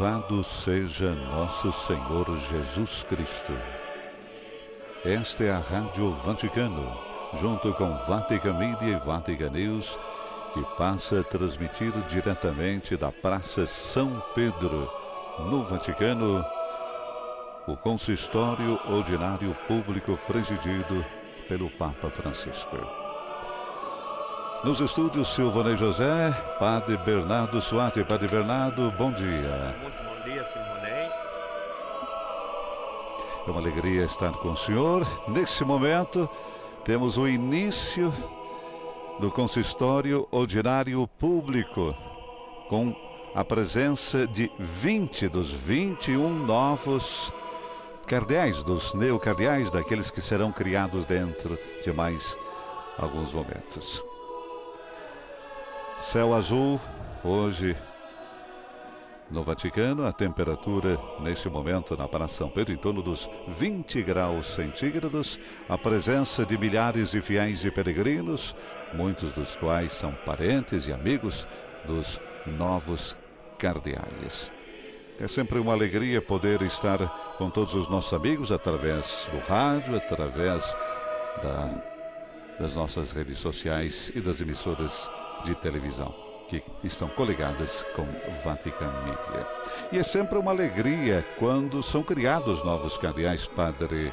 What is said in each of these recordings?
Louvado seja nosso Senhor Jesus Cristo. Esta é a Rádio Vaticano, junto com Vatican Media e Vatican News, que passa a transmitir diretamente da Praça São Pedro, no Vaticano, o consistório ordinário público presidido pelo Papa Francisco. Nos estúdios, Silvanei José, Padre Bernardo Suárez. Padre Bernardo, bom dia. Muito bom dia, Silvanei. É uma alegria estar com o senhor. Nesse momento, temos o início do consistório ordinário público, com a presença de 20 dos 21 novos cardeais, dos neocardeais, daqueles que serão criados dentro de mais alguns momentos. Céu azul, hoje no Vaticano, a temperatura neste momento na Praça São Pedro em torno dos 20 graus centígrados, a presença de milhares de fiéis e peregrinos, muitos dos quais são parentes e amigos dos novos cardeais. É sempre uma alegria poder estar com todos os nossos amigos através do rádio, através das nossas redes sociais e das emissoras de televisão que estão coligadas com Vatican Media. E é sempre uma alegria quando são criados novos cardeais, Padre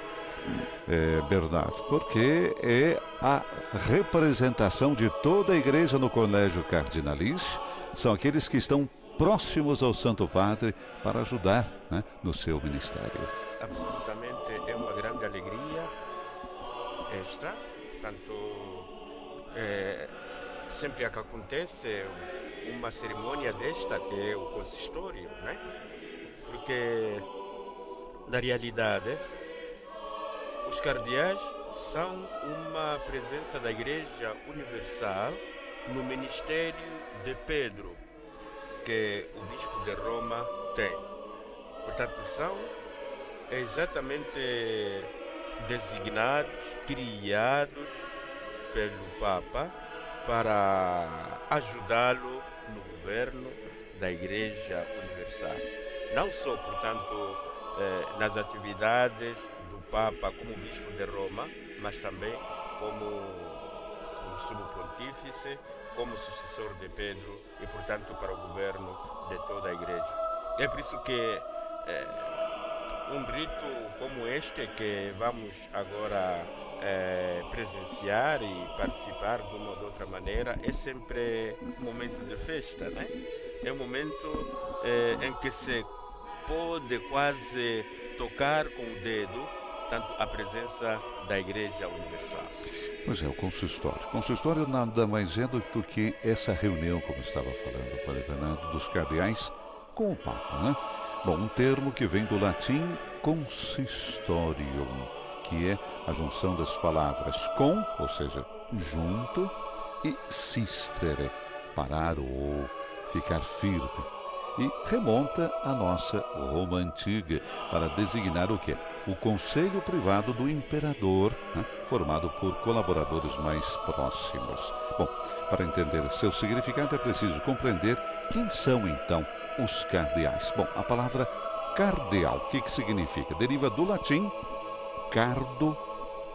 Bernardo, porque é a representação de toda a igreja no colégio cardinalício, são aqueles que estão próximos ao Santo Padre para ajudar, né, no seu ministério. Absolutamente, é uma grande alegria esta, tanto sempre que acontece uma cerimônia desta, que é o consistório, né? Porque, na realidade, os cardeais são uma presença da Igreja Universal no ministério de Pedro, que o Bispo de Roma tem. Portanto, são exatamente designados, criados pelo Papa para ajudá-lo no governo da Igreja Universal. Não só, portanto, nas atividades do Papa como Bispo de Roma, mas também como Sumo Pontífice, como sucessor de Pedro e, portanto, para o governo de toda a Igreja. É por isso que um rito como este que vamos agora presenciar e participar de uma ou de outra maneira é sempre um momento de festa, né? É um momento em que se pode quase tocar com o dedo tanto a presença da Igreja Universal. Pois é, o consistório. O consistório nada mais é do que essa reunião, como estava falando o Padre Bernardo, dos cardeais com o Papa, né? Bom, um termo que vem do latim consistorium, que é a junção das palavras com, ou seja, junto, e sistere, parar ou ficar firme. E remonta à nossa Roma antiga para designar o quê? O conselho privado do imperador, né, formado por colaboradores mais próximos. Bom, para entender seu significado é preciso compreender quem são então os cardeais. Bom, a palavra cardeal, o que significa? Deriva do latim cardo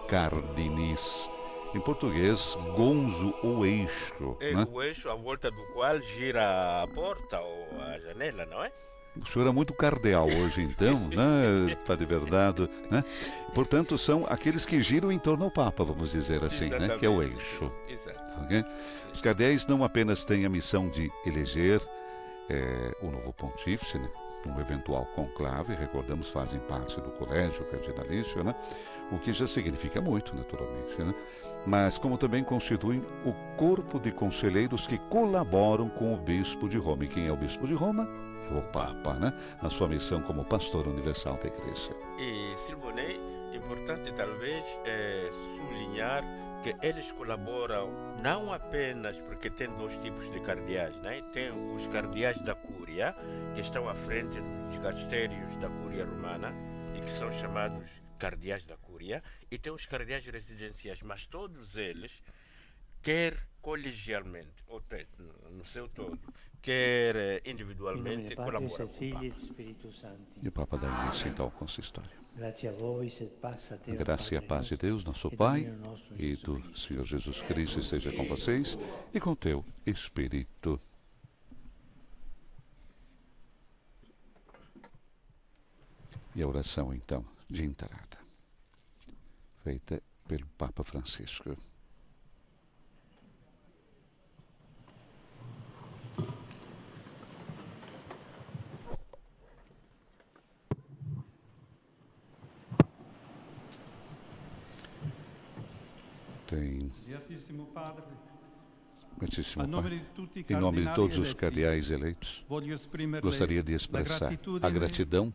cardinis. Em português, gonzo ou eixo. É, né? o eixo à volta do qual gira a porta ou a janela, não é? O senhor é muito cardeal hoje, então, né, Padre Bernardo? Né? Portanto, são aqueles que giram em torno ao Papa, vamos dizer assim, né, que é o eixo. Exato. Okay? Os cardeais não apenas têm a missão de eleger o novo pontífice, né, num eventual conclave, recordamos, fazem parte do colégio cardinalício, né, o que já significa muito, naturalmente, né, mas como também constituem o corpo de conselheiros que colaboram com o Bispo de Roma. E quem é o Bispo de Roma? O Papa, né? Na sua missão como pastor universal da Igreja. E, Silvanei, importante talvez sublinhar que eles colaboram não apenas porque tem dois tipos de cardeais, né? Tem os cardeais da Cúria, que estão à frente dos dicastérios da Cúria Romana e que são chamados cardeais da Cúria, e tem os cardeais residenciais, mas todos eles quer colegialmente, no seu todo, quer individualmente, colabora com o Papa. E o Papa dá início então ao consistório. Grazie a voi, sed passa a te, A graça e a paz de Deus, nosso Pai, e do Senhor Jesus Cristo esteja com vocês e com teu Espírito. E a oração, então, de entrada, feita pelo Papa Francisco. Beatissimo Padre, Muitíssimo Pai, em nome de todos os cardeais eleitos, gostaria de expressar a gratidão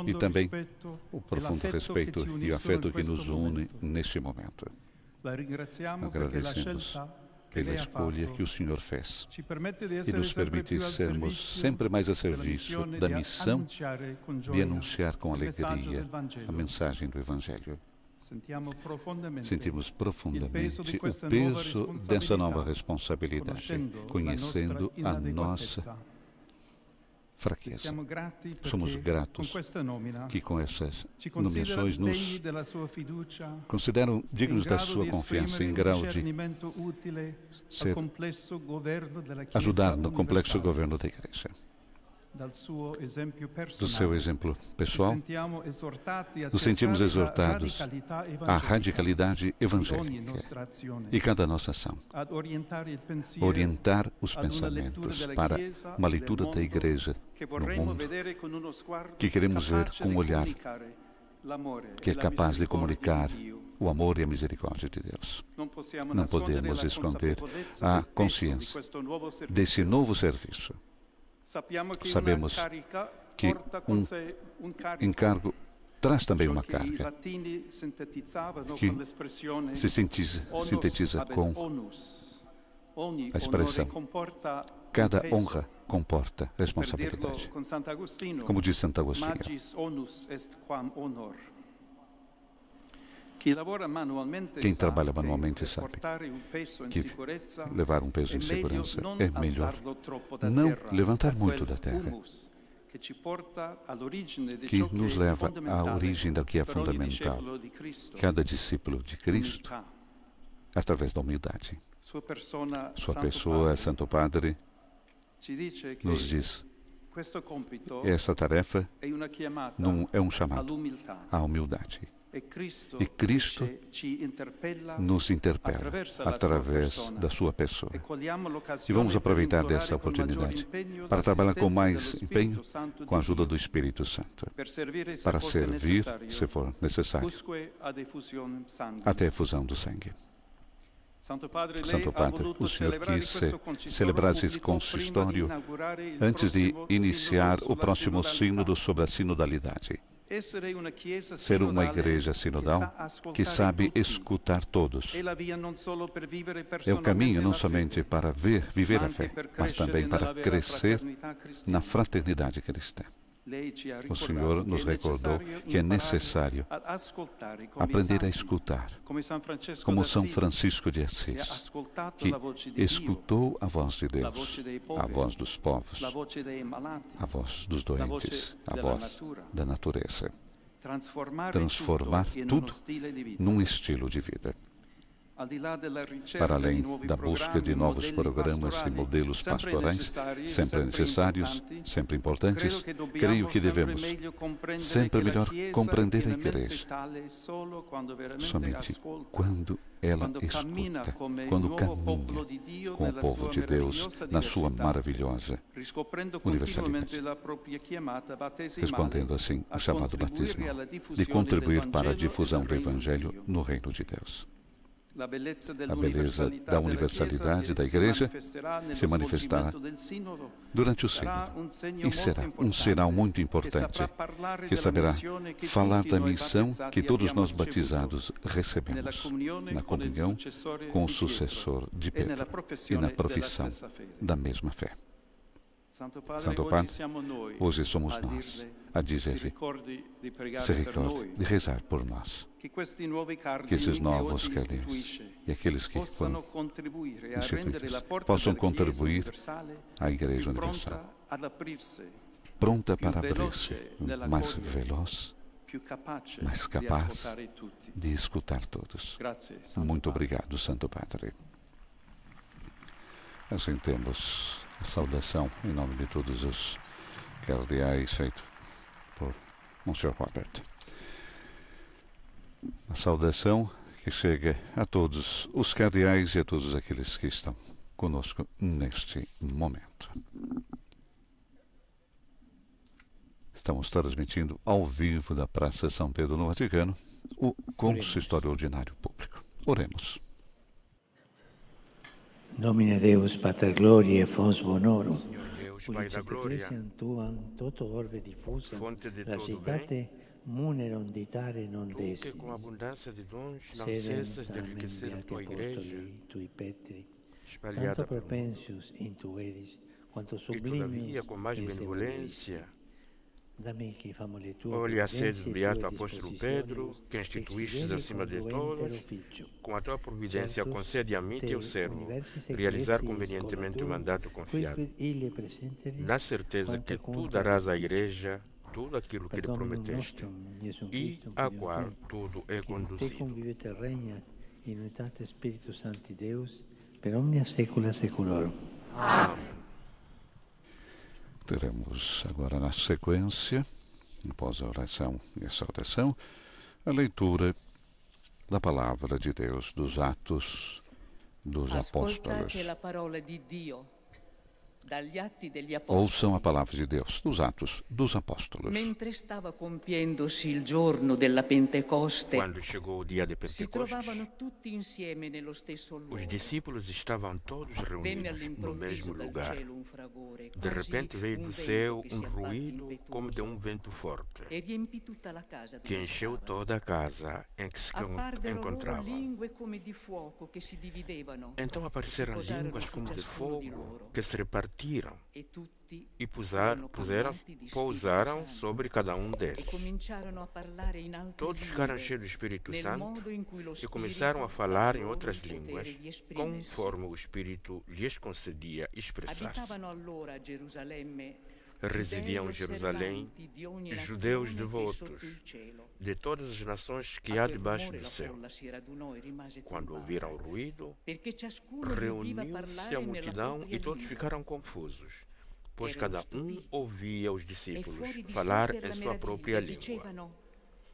e também o profundo respeito e o afeto que nos une neste momento. Agradecemos pela escolha que o Senhor fez e nos permite sermos sempre mais a serviço da missão de anunciar com alegria a mensagem do Evangelho. Sentimos profundamente o peso dessa nova responsabilidade, conhecendo a nossa fraqueza. Somos gratos que com essas nomeações nos consideram dignos da sua confiança em grau de ajudar no complexo governo da Igreja. Do seu exemplo pessoal, nos sentimos exortados à radicalidade evangélica e cada nossa ação, orientar os pensamentos para uma leitura da Igreja no mundo que queremos ver com um olhar que é capaz de comunicar o amor e a misericórdia de Deus. Não podemos esconder a consciência desse novo serviço. Sabemos que um encargo traz também uma carga que se sintetiza com a expressão cada honra comporta responsabilidade. Como diz Santo Agostinho, quem trabalha manualmente sabe que levar um peso em segurança é melhor não levantar muito da terra, que nos leva à origem do que é fundamental. Cada discípulo de Cristo, através da humildade. Sua pessoa, Santo Padre, nos diz que essa tarefa não é um chamado à humildade. E Cristo nos interpela através da sua pessoa. E vamos aproveitar dessa oportunidade para trabalhar com mais empenho com a ajuda do Espírito Santo, para servir, se for necessário, até a efusão do sangue. Santo Padre, o Senhor quis celebrar esse consistório antes de iniciar o próximo sínodo sobre a sinodalidade. Ser uma igreja sinodal que sabe escutar todos. É o caminho não somente para viver a fé, mas também para crescer na fraternidade cristã. O Senhor nos recordou que é necessário aprender a escutar, como São Francisco de Assis, que escutou a voz de Deus, a voz dos povos, a voz dos doentes, a voz da natureza. Transformar tudo num estilo de vida. Para além da busca de novos programas e modelos pastorais, sempre necessários, sempre importantes, creio que devemos sempre melhor compreender a Igreja, somente quando ela escuta, quando caminha com o povo de Deus na sua maravilhosa universalidade, respondendo assim ao chamado batismo de contribuir para a difusão do Evangelho no reino de Deus. A beleza da universalidade da Igreja se manifestará durante o sínodo e será um sinal muito importante que saberá falar da missão que todos nós batizados recebemos na comunhão com o sucessor de Pedro e na profissão da mesma fé. Santo Padre, hoje somos nós a dizer-lhe, se recorde de rezar por nós. Que esses novos cardeais e aqueles que foram instituídos possam contribuir à Igreja Universal, pronta para abrir-se, mais veloz, mais capaz de escutar todos. Muito obrigado, Santo Padre. Assim temos a saudação em nome de todos os cardeais feito por Monsenhor Robert. A saudação que chega a todos os cardeais e a todos aqueles que estão conosco neste momento. Estamos transmitindo ao vivo da Praça São Pedro no Vaticano o Consistório Ordinário Público. Oremos. Domine Deus, Pater Gloriae e Fons Bonorum, Senhor Deus, Pai da Glória, toto orbe diffusa, fonte de la todo bem, citate muneron ditare non tu que desis, com abundância de dons não sedem cessas de tamen enriquecer a beati tua igreja, apostoli, tui Petri, espalhada tanto pelo mundo, propensius intueris, quanto e todavia sublimius com mais esse benevolência, Dammi che famo le tue olhe a sede do providenze, beato tue apóstolo dispositionibus, Pedro, que instituístes exigere acima de congruenter todos, officio. com a tua providência Certus, concede a mim, teu te servo, universis realizar ecclesiis convenientemente o colatum, mandato confiado, quid ille presenteris, na certeza que quanto tu darás à igreja tudo aquilo que lhe prometeste, e a qual tudo é Tecum conduzido. vivete regnat in unitate Spiritus Sancti Deus, per omnia saecula saeculorum. Amém. Teremos agora na sequência, após a oração e a saudação, a leitura da Palavra de Deus, dos Atos dos Apóstolos. Ascoltate la parola di Dio dagli Atti degli Ouçam a Apostoli. Palavra de Deus, dos Atos dos Apóstolos. Mentre stava compiendosi il giorno della Pentecoste, Quando chegou o dia de si Pentecostes, trovavano tutti insieme nello stesso luogo. os discípulos estavam todos Venne reunidos no all'improvviso mesmo dal lugar. cielo un fragore, De quasi repente veio un do vento céu che um si abbatte ruído como de impetuoso, vento forte, e riempì tutta la casa que dove encheu stavano. toda a casa em que se Apparvero loro encontravam. lingue come di fuoco che si dividevano, Então apareceram posarono línguas su como de ciascuno di fogo loro, que se repartiram e tutti e furono colmati di Spirito pousaram Santo. sobre cada um E deles. cominciarono a parlare in altre Todos ficaram lingue, cheios do Espírito nel Santo modo in cui lo e Spirito começaram a dava falar em loro outras il potere línguas, di esprimersi. conforme o Espírito lhes concedia expressar-se. Abitavano allora a Gerusalemme Residiam em giudei Jerusalém osservanti di ogni judeus nazione che è devotos sotto il cielo. de todas as nações que A há quel debaixo rumore do la céu. folla si radunò e rimase Quando turbata, ouviram o ruído, perché ciascuno udiva reuniu-se parlare a nella multidão propria e todos lingua. ficaram confusos, pois Erano cada stupiti ouvia os E discípulos fuori di sé falar per em la sua meraviglia própria língua. dicevano: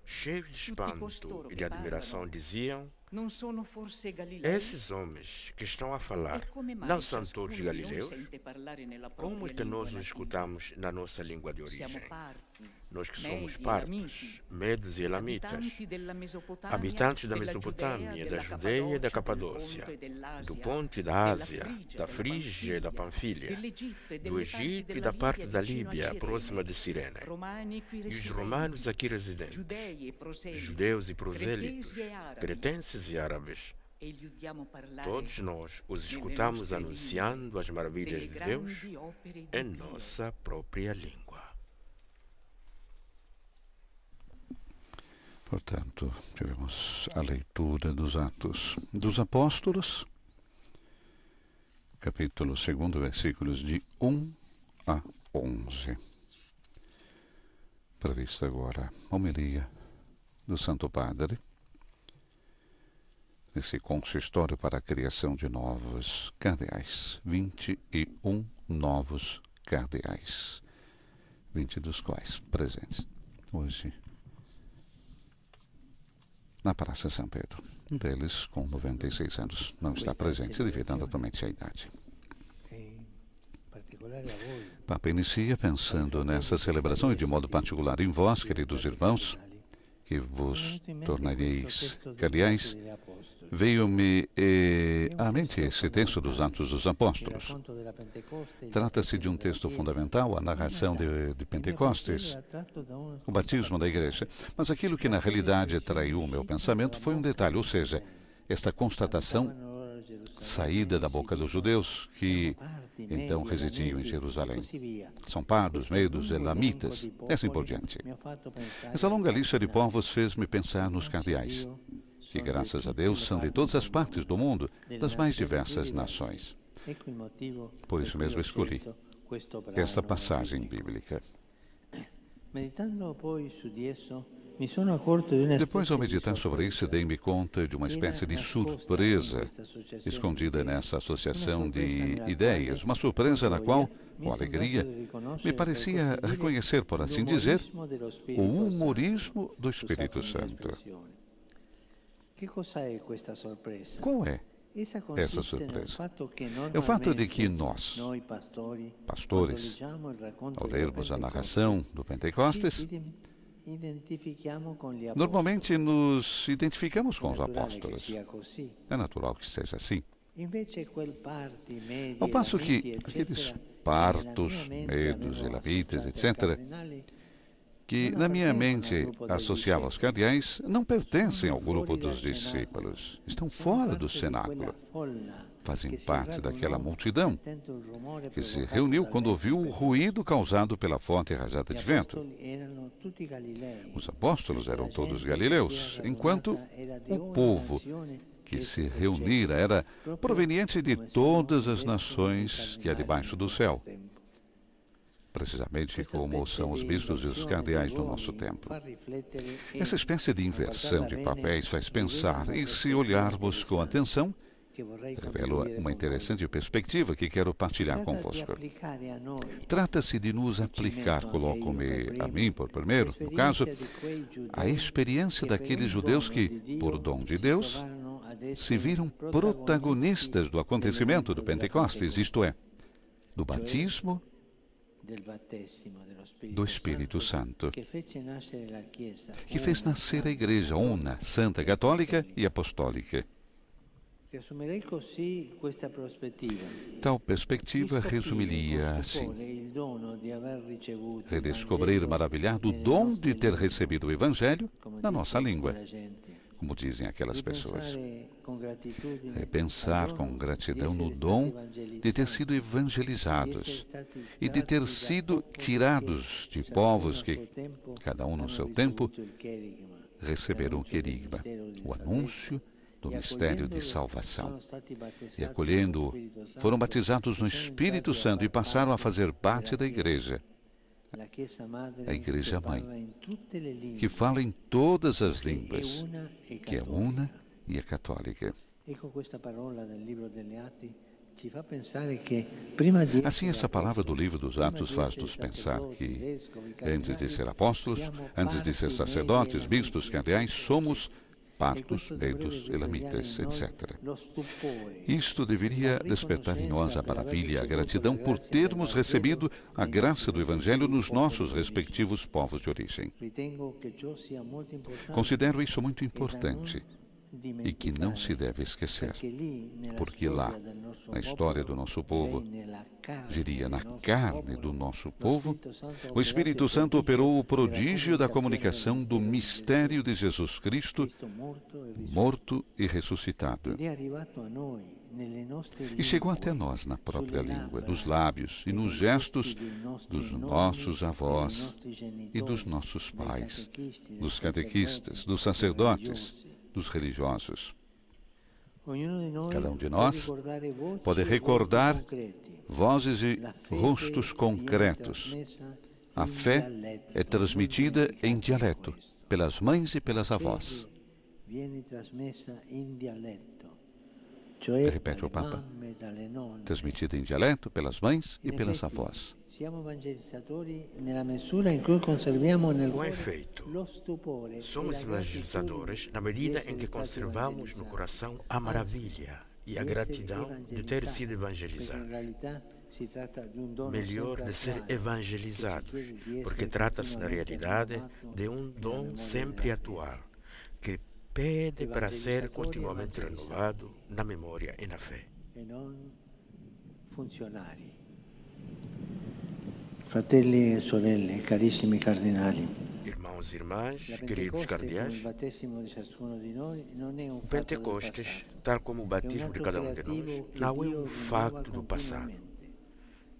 Cheios de espanto costoro e che de admiração, parlano diziam: non sono forse Galilei? esses homens que estão a falar E come mai não são ciascuno todos di noi galileus? sente parlare nella Como propria é que lingua nós os nativa? escutamos na nossa língua de Siamo origem? parti, Nós que somos Medi e partos, Elamiti, medos e elamitas, abitanti della Mesopotâmia, habitantes da della Mesopotâmia, Giudea, da della Judeia e da Capadócia, Capadócia, do do Ponto e Ponte da da Ásia, Ásia, da Frígia e da Panfilha, dell'Egitto e do delle parti Egito e della da parte da Libia vicino a Líbia, Cirene, próxima de Cirene, romani qui e os residenti, romanos aqui residentes, giudei e proseliti, judeus e prosélitos, cretesi e arabi, cretenses e árabes. e gli udiamo parlare Todos nós os nelle escutamos nostre anunciando as maravilhas delle de Deus grandi opere di em Dio. nossa própria língua. Portanto, tivemos a leitura dos Atos dos Apóstolos, capítulo 2, versículos de 1 a 11. Prevista agora a homilia do Santo Padre, nesse consistório para a criação de novos cardeais, 21 novos cardeais, 20 dos quais presentes hoje na Praça São Pedro. Um deles, com 96 anos, não está presente devido naturalmente à idade. O Papa inicia pensando nessa celebração e de modo particular em vós, queridos irmãos, que vos tornareis cardeais. Veio-me à mente esse texto dos Atos dos Apóstolos. Trata-se de um texto fundamental, a narração de Pentecostes, o batismo da igreja. Mas aquilo que na realidade atraiu o meu pensamento foi um detalhe, ou seja, esta constatação saída da boca dos judeus que então residiam em Jerusalém. São pardos, medos, elamitas, e assim por diante. Essa longa lista de povos fez-me pensar nos cardeais, que, graças a Deus, são de todas as partes do mundo, das mais diversas nações. Por isso mesmo escolhi essa passagem bíblica. Depois, ao meditar sobre isso, dei-me conta de uma espécie de surpresa escondida nessa associação de ideias. Uma surpresa na qual, com alegria, me parecia reconhecer, por assim dizer, o humorismo do Espírito Santo. Qual é essa surpresa? É o fato de que nós, pastores, ao lermos a narração do Pentecostes, normalmente nos identificamos com os apóstolos. É natural que seja assim. Ao passo que aqueles partos, medos, elamitas, etc., que na minha mente associava aos cardeais, não pertencem ao grupo dos discípulos. Estão fora do cenáculo. Fazem parte daquela multidão que se reuniu quando ouviu o ruído causado pela forte rajada de vento. Os apóstolos eram todos galileus, enquanto o povo que se reunira era proveniente de todas as nações que há debaixo do céu. Precisamente como são os bispos e os cardeais do nosso tempo. Essa espécie de inversão de papéis faz pensar, e se olharmos com atenção, revela uma interessante perspectiva que quero partilhar convosco. Trata-se de nos aplicar, coloco-me a mim por primeiro, no caso, a experiência daqueles judeus que, por dom de Deus, se viram protagonistas do acontecimento do Pentecostes, isto é, do batismo do Espírito Santo, que fez nascer a Igreja una, santa, católica e apostólica. Tal perspectiva resumiria assim: redescobrir maravilhado o dom de ter recebido o Evangelho na nossa língua, como dizem aquelas pessoas. Repensar com gratidão no dom de ter sido evangelizados e de ter sido tirados de povos que, cada um no seu tempo, receberam o querigma, o anúncio do mistério de salvação. E acolhendo-o, foram batizados no Espírito Santo e passaram a fazer parte da Igreja. A Igreja Mãe, que fala em todas as línguas, que é una e é católica. Assim, essa palavra do livro dos Atos faz-nos pensar que, antes de ser apóstolos, antes de ser sacerdotes, bispos, cardeais, somos partos, medos, elamitas, etc. Isto deveria despertar em nós a maravilha e a gratidão por termos recebido a graça do Evangelho nos nossos respectivos povos de origem. Considero isso muito importante e que não se deve esquecer, porque lá, na história do nosso povo, diria na carne do nosso povo, o Espírito Santo operou o prodígio da comunicação do mistério de Jesus Cristo, morto e ressuscitado. E chegou até nós na própria língua, nos lábios e nos gestos dos nossos avós e dos nossos pais, dos catequistas, dos sacerdotes, dos religiosos. Cada um de nós pode recordar vozes e rostos concretos. A fé é transmitida em dialeto, pelas mães e pelas avós. Repete o Papa. Transmitida em dialeto pelas mães e pelas avós. Com efeito, somos evangelizadores na medida em que conservamos no coração a maravilha e a gratidão de ter sido evangelizados. Melhor de ser evangelizados, porque trata-se na realidade de um dom sempre atual, que pede para ser continuamente renovado na memória e na fé. Fratelli e sorelle, carissimi cardinali, Irmãos e irmãs, La queridos Pentecoste, come il cardeais, battesimo di ciascuno di noi, non è un o fatto del Pentecostes, passato, tal como o è un batismo de atto cada um de nós, creativo che não é Dio um rinnova facto do passado. continuamente.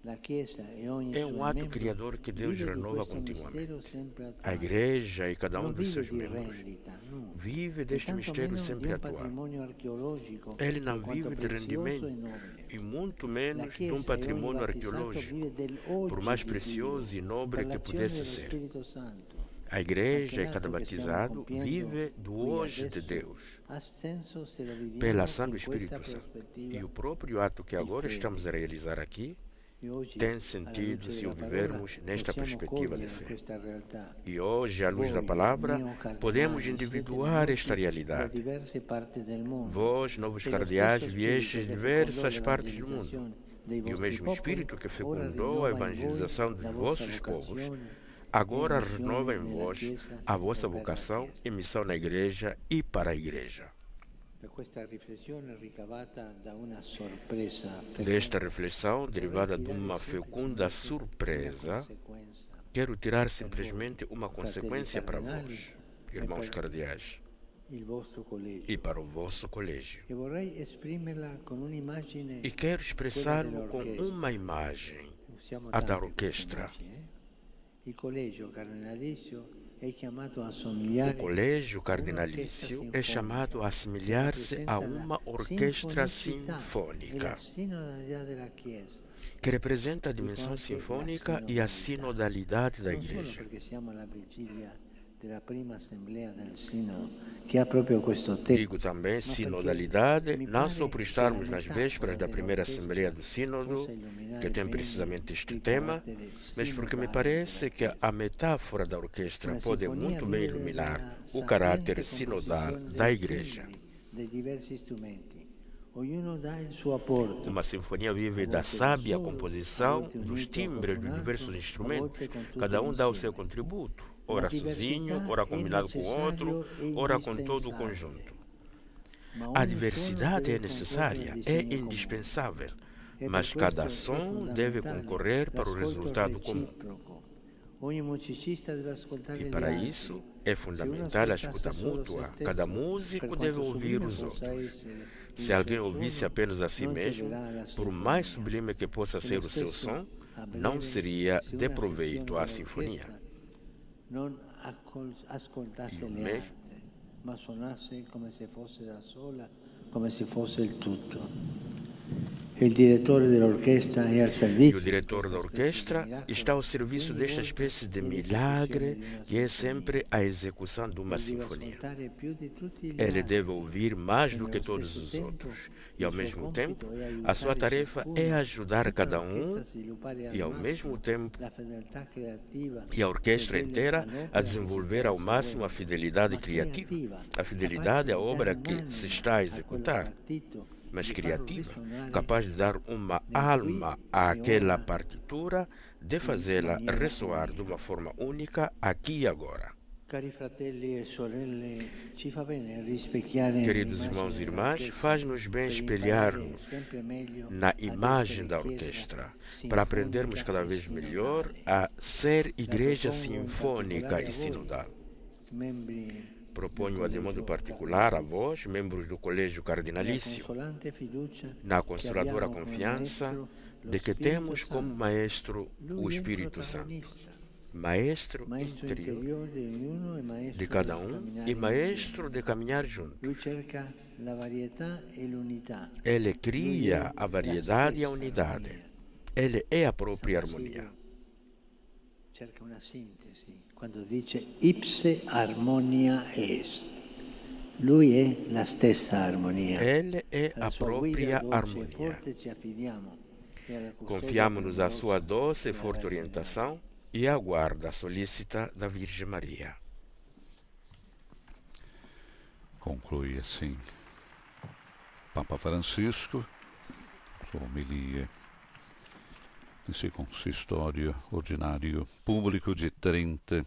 La Chiesa e ogni É um suo ato membro criador que Deus vive di renova questo mistero continuamente. sempre A attuale. Igreja e cada um Non dos vive seus di membros rendita, no, vive e deste mistério tantomeno di sempre un atual. patrimonio archeologico Ele per não quanto vive de prezioso e rendimento nobile. e muito La menos de um Chiesa e ogni patrimônio battezzato arqueológico, vive del por oggi mais di Dio precioso e nobre per que l'azione pudesse dello ser. Spirito Santo. A Anche igreja e cada l'atto che stiamo batizado compiendo vive do qui hoje de adesso Deus, ha senso se lo pela viviamo ação do in questa Espírito Santo. prospettiva E o próprio ato que di agora estamos a fede. realizar aqui E oggi, tem alla sentido luce se della o parola, vivermos nesta possiamo perspectiva de cogliere fé. questa realtà. E hoje, à luz da Voi, palavra, neocardinali, podemos siete individuar venuti esta da realidade. diverse parti del mondo. Vós, novos E lo cardeais, stesso viestes spirito de che diversas fecondò partes do mundo. l'evangelizzazione dei E o vostri mesmo popoli, Espírito que ora fecundou a rinnova in voi evangelização dos la vostra vossos povos, vocazione agora e missione renova em nella vós Chiesa a vossa e per la vocação Chiesa. e missão na igreja e para a igreja. Per questa riflessione ricavata da una sorpresa Desta feconda, reflexão, derivada de uma fecunda surpresa, quero tirar simplesmente uma consequência para vós, irmãos cardeais, il vostro collegio. e para o vosso colégio. E vorrei esprimerla con un'immagine. E quero expressar-lo com uma imagem, Usiamo a da tante queste orquestra. immagini, Il collegio cardinalizio è chiamato a O somigliare colégio cardinalício é chamado a assemelhar-se a uma orquestra sinfônica, que representa a dimensão sinfônica e a sinodalidade da non solo igreja. perché siamo alla vigilia della prima assemblea del Sinodo, che ha proprio questo tema. Digo também sinodalidade, não só por estarmos nas vésperas da primeira Assembleia do Sínodo, que tem precisamente este tema, mas porque me parece que a metáfora da orquestra pode muito bem iluminar o caráter sinodal da Igreja. Dei diversi strumenti. Ognuno dà il suo apporto. Uma sinfonia vive da sábia composição dos timbres dos diversos instrumentos. Cada um dá o seu contributo, ora sozinho, ora combinado com outro, ora com todo o conjunto. A diversidade é necessária, é indispensável, mas cada som deve concorrer para o resultado comum. E para isso é fundamental a escuta mútua. Cada músico deve ouvir os outros. Se alguém ouvisse apenas a si mesmo, por mais sublime que possa ser o seu som, não seria de proveito à sinfonia. Non ascoltasse le altre, ma suonasse come se fosse da sola, come se fosse il tutto. Il direttore dell'orchestra è al E servizio. o diretor da orquestra está ao serviço desta espécie de milagre que é sempre a execução de uma sinfonia. Ele deve ouvir mais do que todos os outros e, ao mesmo tempo, a sua tarefa é ajudar cada um e, ao mesmo tempo, e a orquestra inteira a desenvolver ao máximo a fidelidade criativa, a fidelidade à obra que se está a executar, mas criativa, capaz de dar uma alma àquela partitura, de fazê-la ressoar de uma forma única aqui e agora. Queridos irmãos e irmãs, faz-nos bem espelhar-nos na imagem da orquestra, para aprendermos cada vez melhor a ser igreja sinfônica e sinodal. Proponho de modo particular a vós, membros do Colégio Cardinalício, na consoladora confiança de que temos como maestro o Espírito Santo, maestro interior de cada um e maestro de caminhar juntos. Ele cria a variedade e a unidade. Ele é a própria harmonia. Cerca una sintesi quando dice ipse harmonia est. Lui è la stessa armonia. Ele é a própria harmonia. Confiamo-nos à sua doce e forte orientação e à guarda solícita da Virgem Maria. Conclui assim Papa Francisco sua homilia nesse consistório ordinário público de 30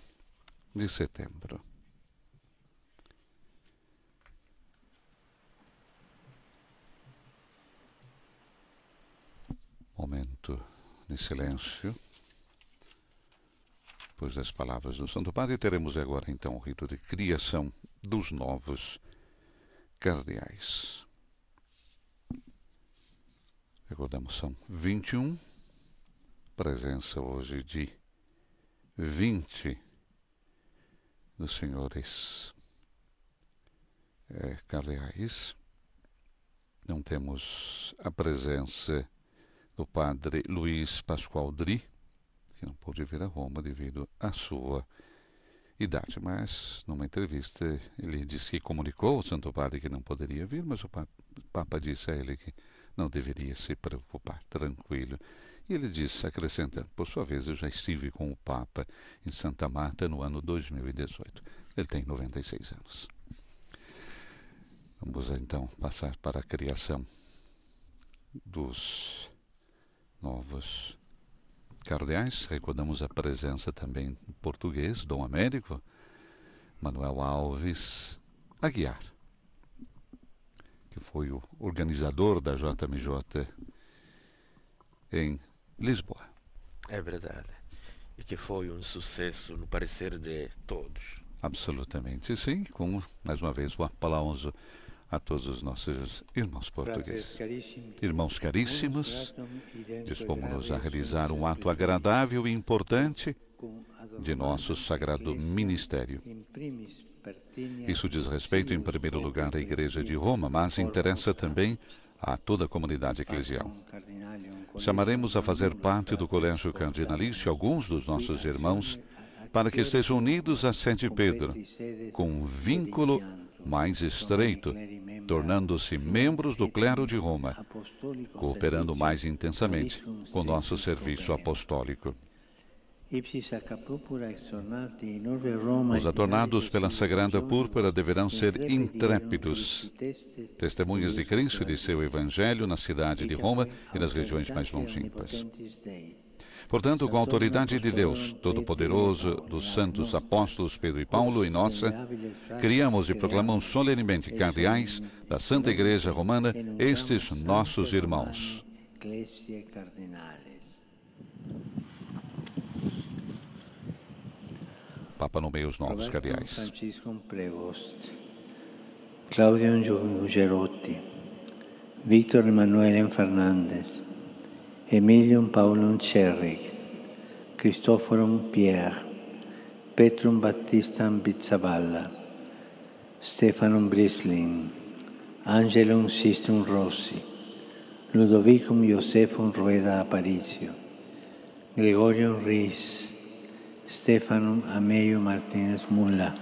de setembro. Momento de silêncio Depois das palavras do Santo Padre, teremos agora então o rito de criação dos novos cardeais. Recordamos, são 21, presença hoje de 20 dos senhores cardeais. Não temos a presença do padre Luiz Pascoal Dri, que não pôde vir a Roma devido à sua idade, mas numa entrevista ele disse que comunicou ao Santo Padre que não poderia vir, mas o Papa disse a ele que não deveria se preocupar, tranquilo. E ele disse, acrescentando, por sua vez, eu já estive com o Papa em Santa Marta no ano 2018. Ele tem 96 anos. Vamos então passar para a criação dos novos cardeais. Recordamos a presença também do português, Dom Américo Manuel Alves Aguiar, que foi o organizador da JMJ em Lisboa. É verdade. E que foi um sucesso no parecer de todos. Absolutamente, sim. Com, mais uma vez, o aplauso a todos os nossos irmãos portugueses. Irmãos caríssimos, dispomos-nos a realizar um ato agradável e importante de nosso sagrado ministério. Isso diz respeito, em primeiro lugar, à Igreja de Roma, mas interessa também a toda a comunidade eclesial. Chamaremos a fazer parte do Colégio Cardinalício alguns dos nossos irmãos para que sejam unidos a Sede Pedro, com um vínculo mais estreito, tornando-se membros do clero de Roma, cooperando mais intensamente com nosso serviço apostólico. Os adornados pela sagrada púrpura deverão ser intrépidos, testemunhas de Cristo e de seu Evangelho na cidade de Roma e nas regiões mais longínquas. Portanto, com a autoridade de Deus Todo-Poderoso, dos santos apóstolos Pedro e Paulo e nossa, criamos e proclamamos solenemente cardeais da Santa Igreja Romana, estes nossos irmãos. Papa nomeia os novos cardeais. Francisco Prevost, Claudio Gugerotti, Victor Emanuele Fernandes, Emilium Paulum Cerrig, Cristoforum Pierre, Petrum Baptistam Pizzaballa, Stefanum Brisling, Angelum Sistum Rossi, Ludovicum Josephum Rueda Aparicio, Gregorium Ries, Stefanum Ameio Martínez Mulla,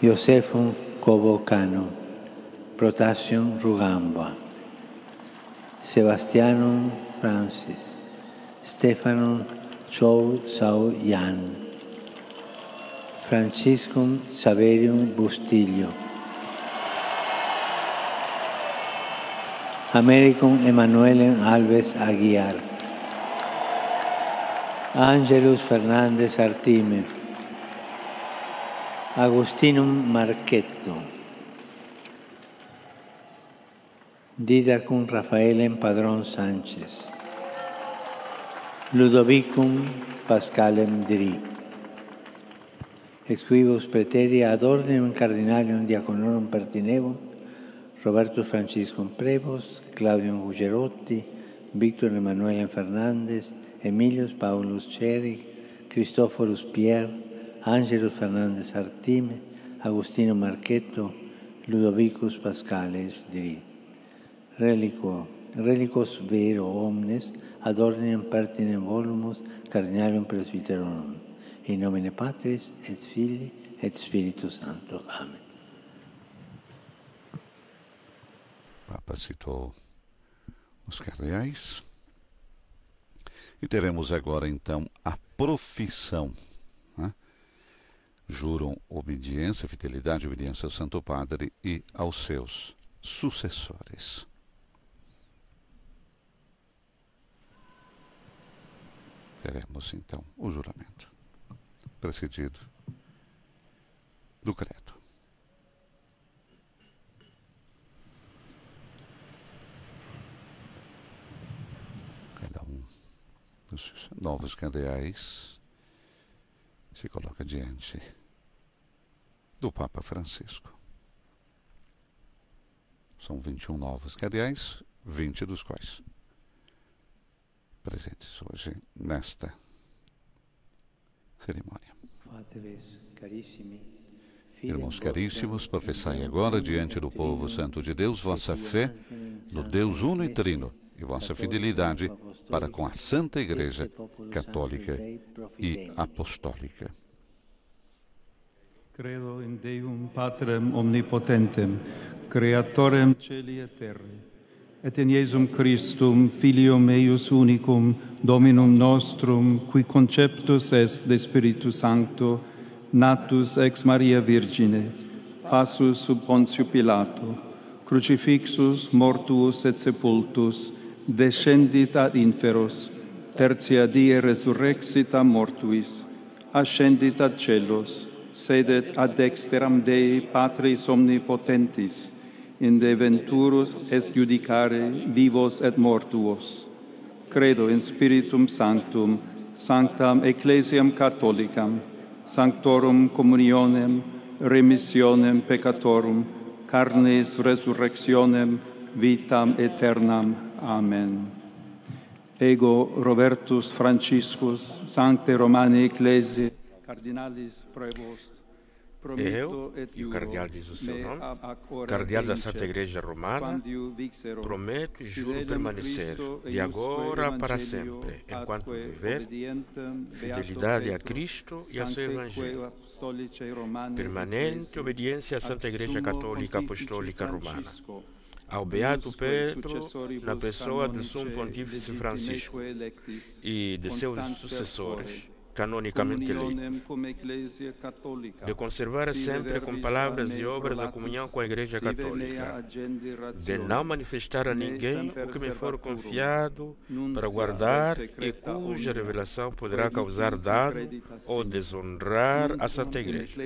Josephum Cobocano, Protasium Rugamba, Sebastianum Francis, Stefanum Chou Sao Yan, Franciscum Saverium Bustillo, Americum Emanuelem Alves Aguiar, Angelus Fernandez Artime, Agustinum Marchetto, Didacum Rafaelem Padrón Sánchez, Ludovicum Pascalem Dri, Exquibus Praeteria ad ordinem Cardinalium Diaconorum Pertinevum, Roberto Franciscum Prevost, Claudio Gugerotti, Victor Emanuele Fernandez, Emilius Paulus Cerrig, Cristoforus Pierre, Angelus Fernandez Artime, Agustino Marchetto, Ludovicus Pascales Dri. Relicos vero omnes ad ordinem pertinem volumus Cardinalium Presbyterorum. In nomine Patris et Filii et Spiritus Sancto. Amém. Papa citou os cardeais. E teremos agora, então, a profissão. Né? Juram obediência, fidelidade e obediência ao Santo Padre e aos seus sucessores. Teremos, então, o juramento, precedido do credo. Cada um dos novos cardeais se coloca diante do Papa Francisco. São 21 novos cardeais, 20 dos quais presentes hoje nesta cerimônia. Irmãos caríssimos, professai agora diante do povo santo de Deus vossa fé no Deus uno e trino e vossa fidelidade para com a Santa Igreja Católica e Apostólica. Credo in Deum Patrem omnipotentem, Creatorem celi et terrae, et in Iesum Christum, Filium eius unicum, Dominum nostrum, qui conceptus est de Spiritu Sancto, natus ex Maria Virgine, passus sub Pontio Pilato, crucifixus, mortuus et sepultus, descendit ad inferos, tertia die resurrexit a mortuis, ascendit ad celos, sedet ad dexteram Dei Patris omnipotentis, inde venturus est judicare vivos et mortuos. Credo in Spiritum Sanctum, sanctam Ecclesiam Catholicam, sanctorum communionem, remissionem peccatorum, carnis resurrectionem, vitam aeternam. Amen. Ego Robertus Franciscus, Sancte Romane Ecclesiae, Cardinalis Provost, eu e o cardeal diz o seu nome, cardeal da Santa Igreja Romana, prometo e juro permanecer, de agora para sempre, enquanto viver, fidelidade a Cristo e a seu Evangelho, permanente obediência à Santa Igreja Católica Apostólica Romana, ao Beato Pedro, na pessoa do Sumo Pontífice Francisco e de seus sucessores, canonicamente eleitos, de conservar sempre com palavras e obras a comunhão com a Igreja Católica, de não manifestar a ninguém o que me for confiado para guardar e cuja revelação poderá causar dano ou desonrar a Santa Igreja.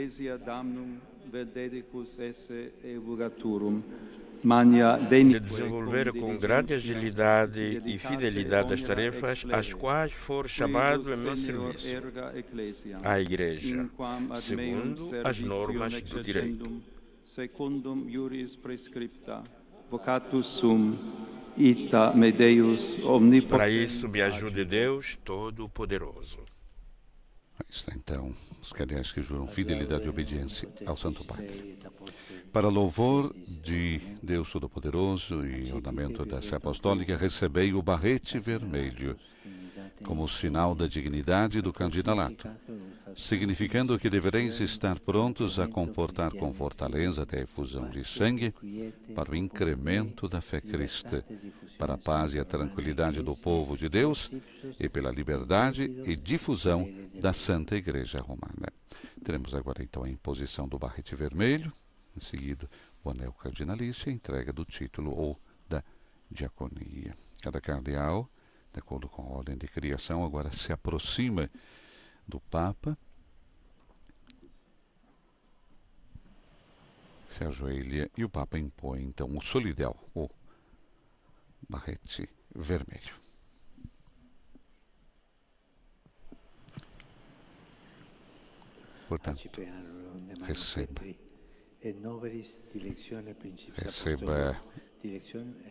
De desenvolver com grande agilidade e fidelidade as tarefas às quais for chamado em meu serviço, à Igreja, segundo as normas do direito. Para isso me ajude Deus Todo-Poderoso. Aí está então os cardeais que juram fidelidade e obediência ao Santo Padre. Para louvor de Deus Todo-Poderoso e ornamento da Sé Apostólica, recebei o barrete vermelho como sinal da dignidade do cardinalato, significando que devereis estar prontos a comportar com fortaleza até a efusão de sangue para o incremento da fé cristã, para a paz e a tranquilidade do povo de Deus e pela liberdade e difusão da Santa Igreja Romana. Teremos agora então a imposição do barrete vermelho, em seguida o anel cardinalício e a entrega do título ou da diaconia. Cada cardeal, de acordo com a ordem de criação, agora se aproxima do Papa, se ajoelha e o Papa impõe então o solidel, ou barrete vermelho. Portanto, receba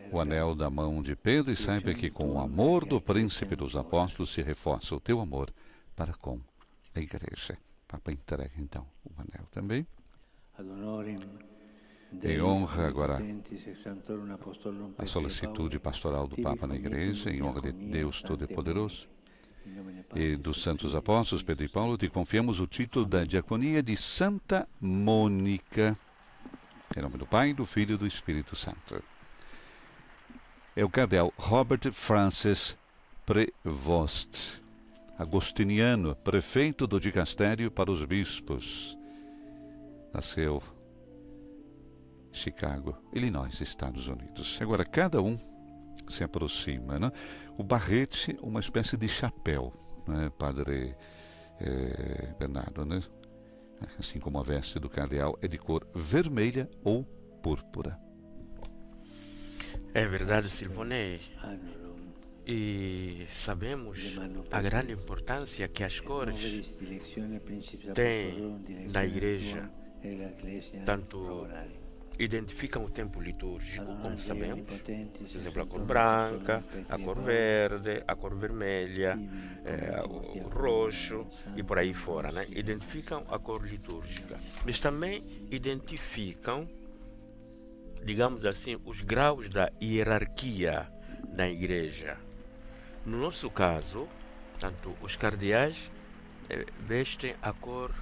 o anel da mão de Pedro e saiba que com o amor do príncipe dos apóstolos se reforça o teu amor para com a Igreja. O Papa entrega então o anel também. Em honra agora a solicitude pastoral do Papa na Igreja, em honra de Deus Todo-Poderoso e dos santos apóstolos Pedro e Paulo, te confiamos o título da diaconia de Santa Mônica. Em nome do Pai, do Filho e do Espírito Santo. É o cardeal Robert Francis Prevost, agostiniano, prefeito do dicastério para os bispos. Nasceu em Chicago, Illinois, Estados Unidos. Agora, cada um se aproxima, né? O barrete, uma espécie de chapéu, né, Padre Bernardo, né? Assim como a veste do cardeal é de cor vermelha ou púrpura. É verdade, Silvonei. E sabemos a grande importância que as cores têm na igreja, tanto identificam o tempo litúrgico, como sabemos, por exemplo, a cor branca, a cor verde, a cor vermelha, o roxo e por aí fora, né? Identificam a cor litúrgica, mas também identificam, digamos assim, os graus da hierarquia na igreja. No nosso caso, tanto os cardeais vestem a cor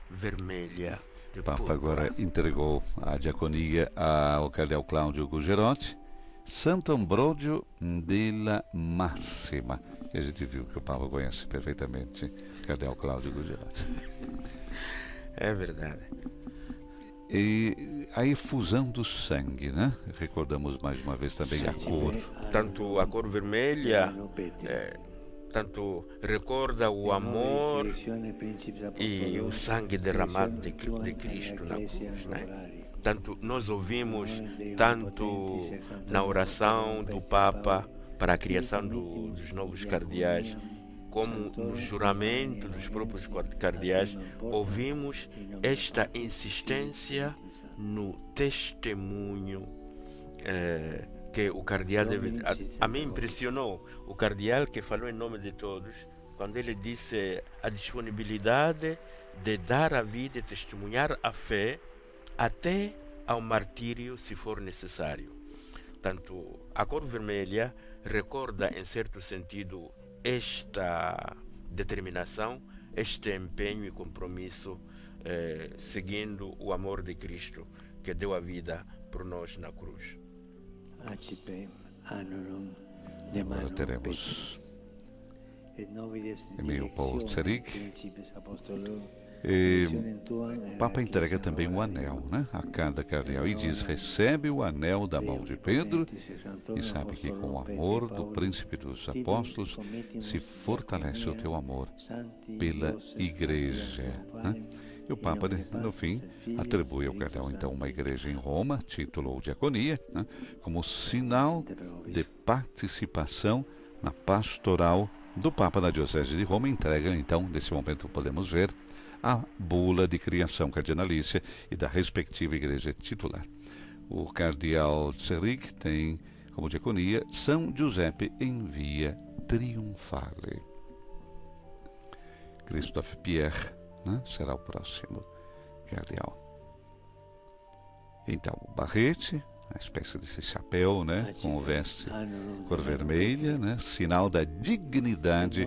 vermelha. O Papa agora entregou a diaconia ao cardeal Cláudio Gugerotti, Santo Ambródio della Massima, que a gente viu que o Papa conhece perfeitamente, o cardeal Cláudio Gugerotti. É verdade. E a efusão do sangue, né? Recordamos mais uma vez também a cor. Tanto a cor vermelha, tanto recorda o amor e o sangue derramado de Cristo na cruz, né? Tanto nós ouvimos, tanto na oração do Papa para a criação dos novos cardeais, como no juramento dos próprios cardeais, ouvimos esta insistência no testemunho que o cardeal deve... A mim impressionou o cardeal que falou em nome de todos, quando ele disse a disponibilidade de dar a vida e testemunhar a fé até ao martírio, se for necessário. Tanto a cor vermelha recorda, em certo sentido, esta determinação, este empenho e compromisso, seguindo o amor de Cristo, que deu a vida por nós na cruz. Agora teremos Emílio Paul Tserik. O Papa entrega também o anel, né, a cada cardeal e diz: recebe o anel da mão de Pedro e sabe que com o amor do príncipe dos apóstolos se fortalece o teu amor pela igreja, né? E o Papa, no fim, atribui ao cardeal então uma igreja em Roma, título ou diaconia, né, como sinal de participação na pastoral do Papa da Diocese de Roma. Entrega então, nesse momento podemos ver, a bula de criação cardinalícia e da respectiva igreja titular. O cardeal Tserik tem como diaconia São Giuseppe em Via Triunfale. Christophe Pierre, né, será o próximo cardeal. Então, o barrete, uma espécie desse chapéu, né, com veste cor vermelha, né, sinal da dignidade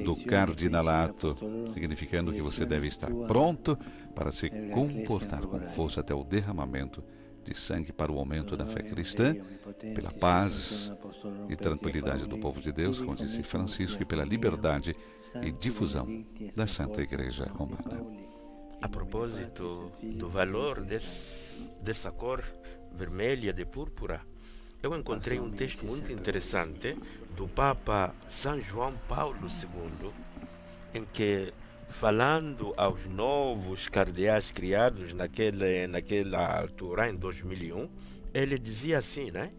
do cardinalato, significando que você deve estar pronto para se comportar com força até o derramamento de sangue para o aumento da fé cristã, pela paz e tranquilidade do povo de Deus, como disse Francisco, e pela liberdade e difusão da Santa Igreja Romana. A propósito do valor dessa cor vermelha de púrpura, eu encontrei um texto muito interessante do Papa São João Paulo II, em que, falando aos novos cardeais criados naquela altura, em 2001, ele dizia assim, né?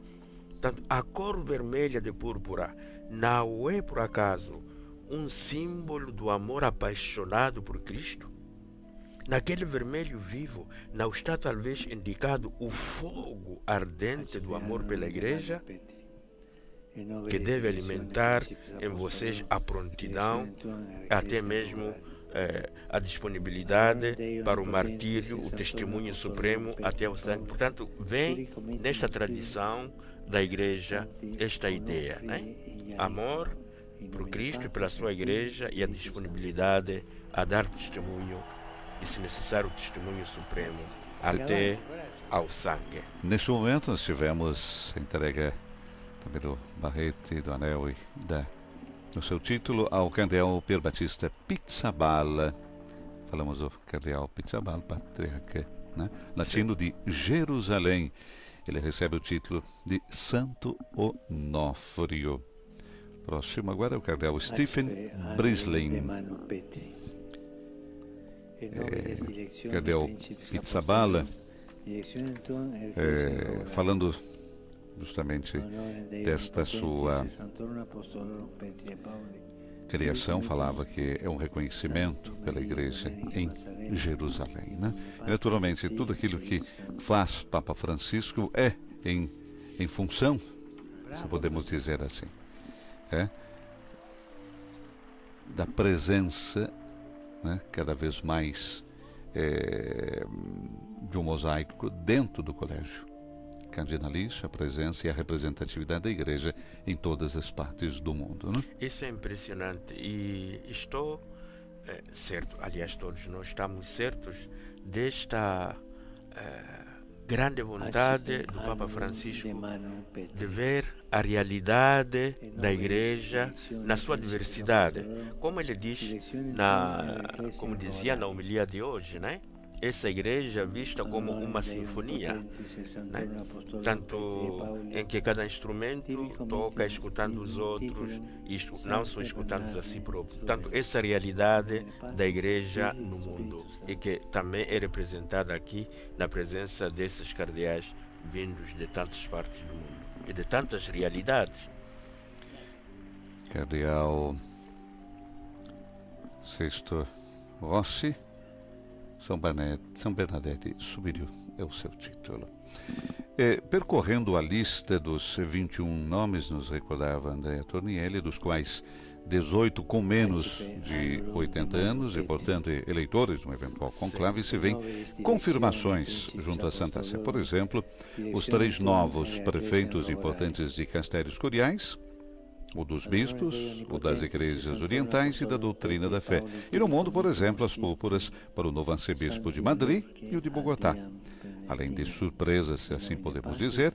Tanto a cor vermelha de púrpura não é, por acaso, um símbolo do amor apaixonado por Cristo? Naquele vermelho vivo não está talvez indicado o fogo ardente do amor pela Igreja, que deve alimentar em vocês a prontidão, até mesmo a disponibilidade para o martírio, o testemunho supremo até o sangue. Portanto, vem nesta tradição da Igreja esta ideia, né? Amor por Cristo e pela sua Igreja e a disponibilidade a dar testemunho, e se necessário o testemunho supremo até ao sangue. Neste momento nós tivemos a entrega também do barrete, do anel e do seu título ao cardeal Pier Battista Pizzaballa. Falamos do cardeal Pizzaballa, patriarca, né, latino de Jerusalém. Ele recebe o título de Santo Onofrio. Próximo agora é o cardeal Stephen Brislin. Cardeal Pizzaballa, falando justamente desta sua criação, falava que é um reconhecimento pela Igreja em Jerusalém, né? E, naturalmente, tudo aquilo que faz Papa Francisco é em função, se podemos dizer assim, da presença, né, cada vez mais de um mosaico dentro do colégio cardinalício, a presença e a representatividade da Igreja em todas as partes do mundo, né? Isso é impressionante e estou certo, aliás todos nós estamos certos desta grande vontade do Papa Francisco de ver a realidade da Igreja na sua diversidade. Como ele diz, como dizia na homilia de hoje, né? Essa igreja vista como uma sinfonia, né? Tanto em que cada instrumento toca escutando os outros, isto não só escutando a si próprio. Tanto essa realidade da igreja no mundo e que também é representada aqui na presença desses cardeais vindos de tantas partes do mundo e de tantas realidades. Cardeal Sexto Rossi, São Bernadette Subiriu é o seu título. Percorrendo a lista dos 21 nomes, nos recordava Andrea Tornielli, dos quais 18 com menos de 80 anos e, portanto, eleitores de um eventual conclave, se vêem confirmações junto à Santa Sé. Por exemplo, os 3 novos prefeitos importantes de dicastérios curiais, o dos bispos, o das igrejas orientais e da doutrina da fé. E no mundo, por exemplo, as púrpuras para o novo arcebispo de Madrid e o de Bogotá. Além de surpresas, se assim podemos dizer,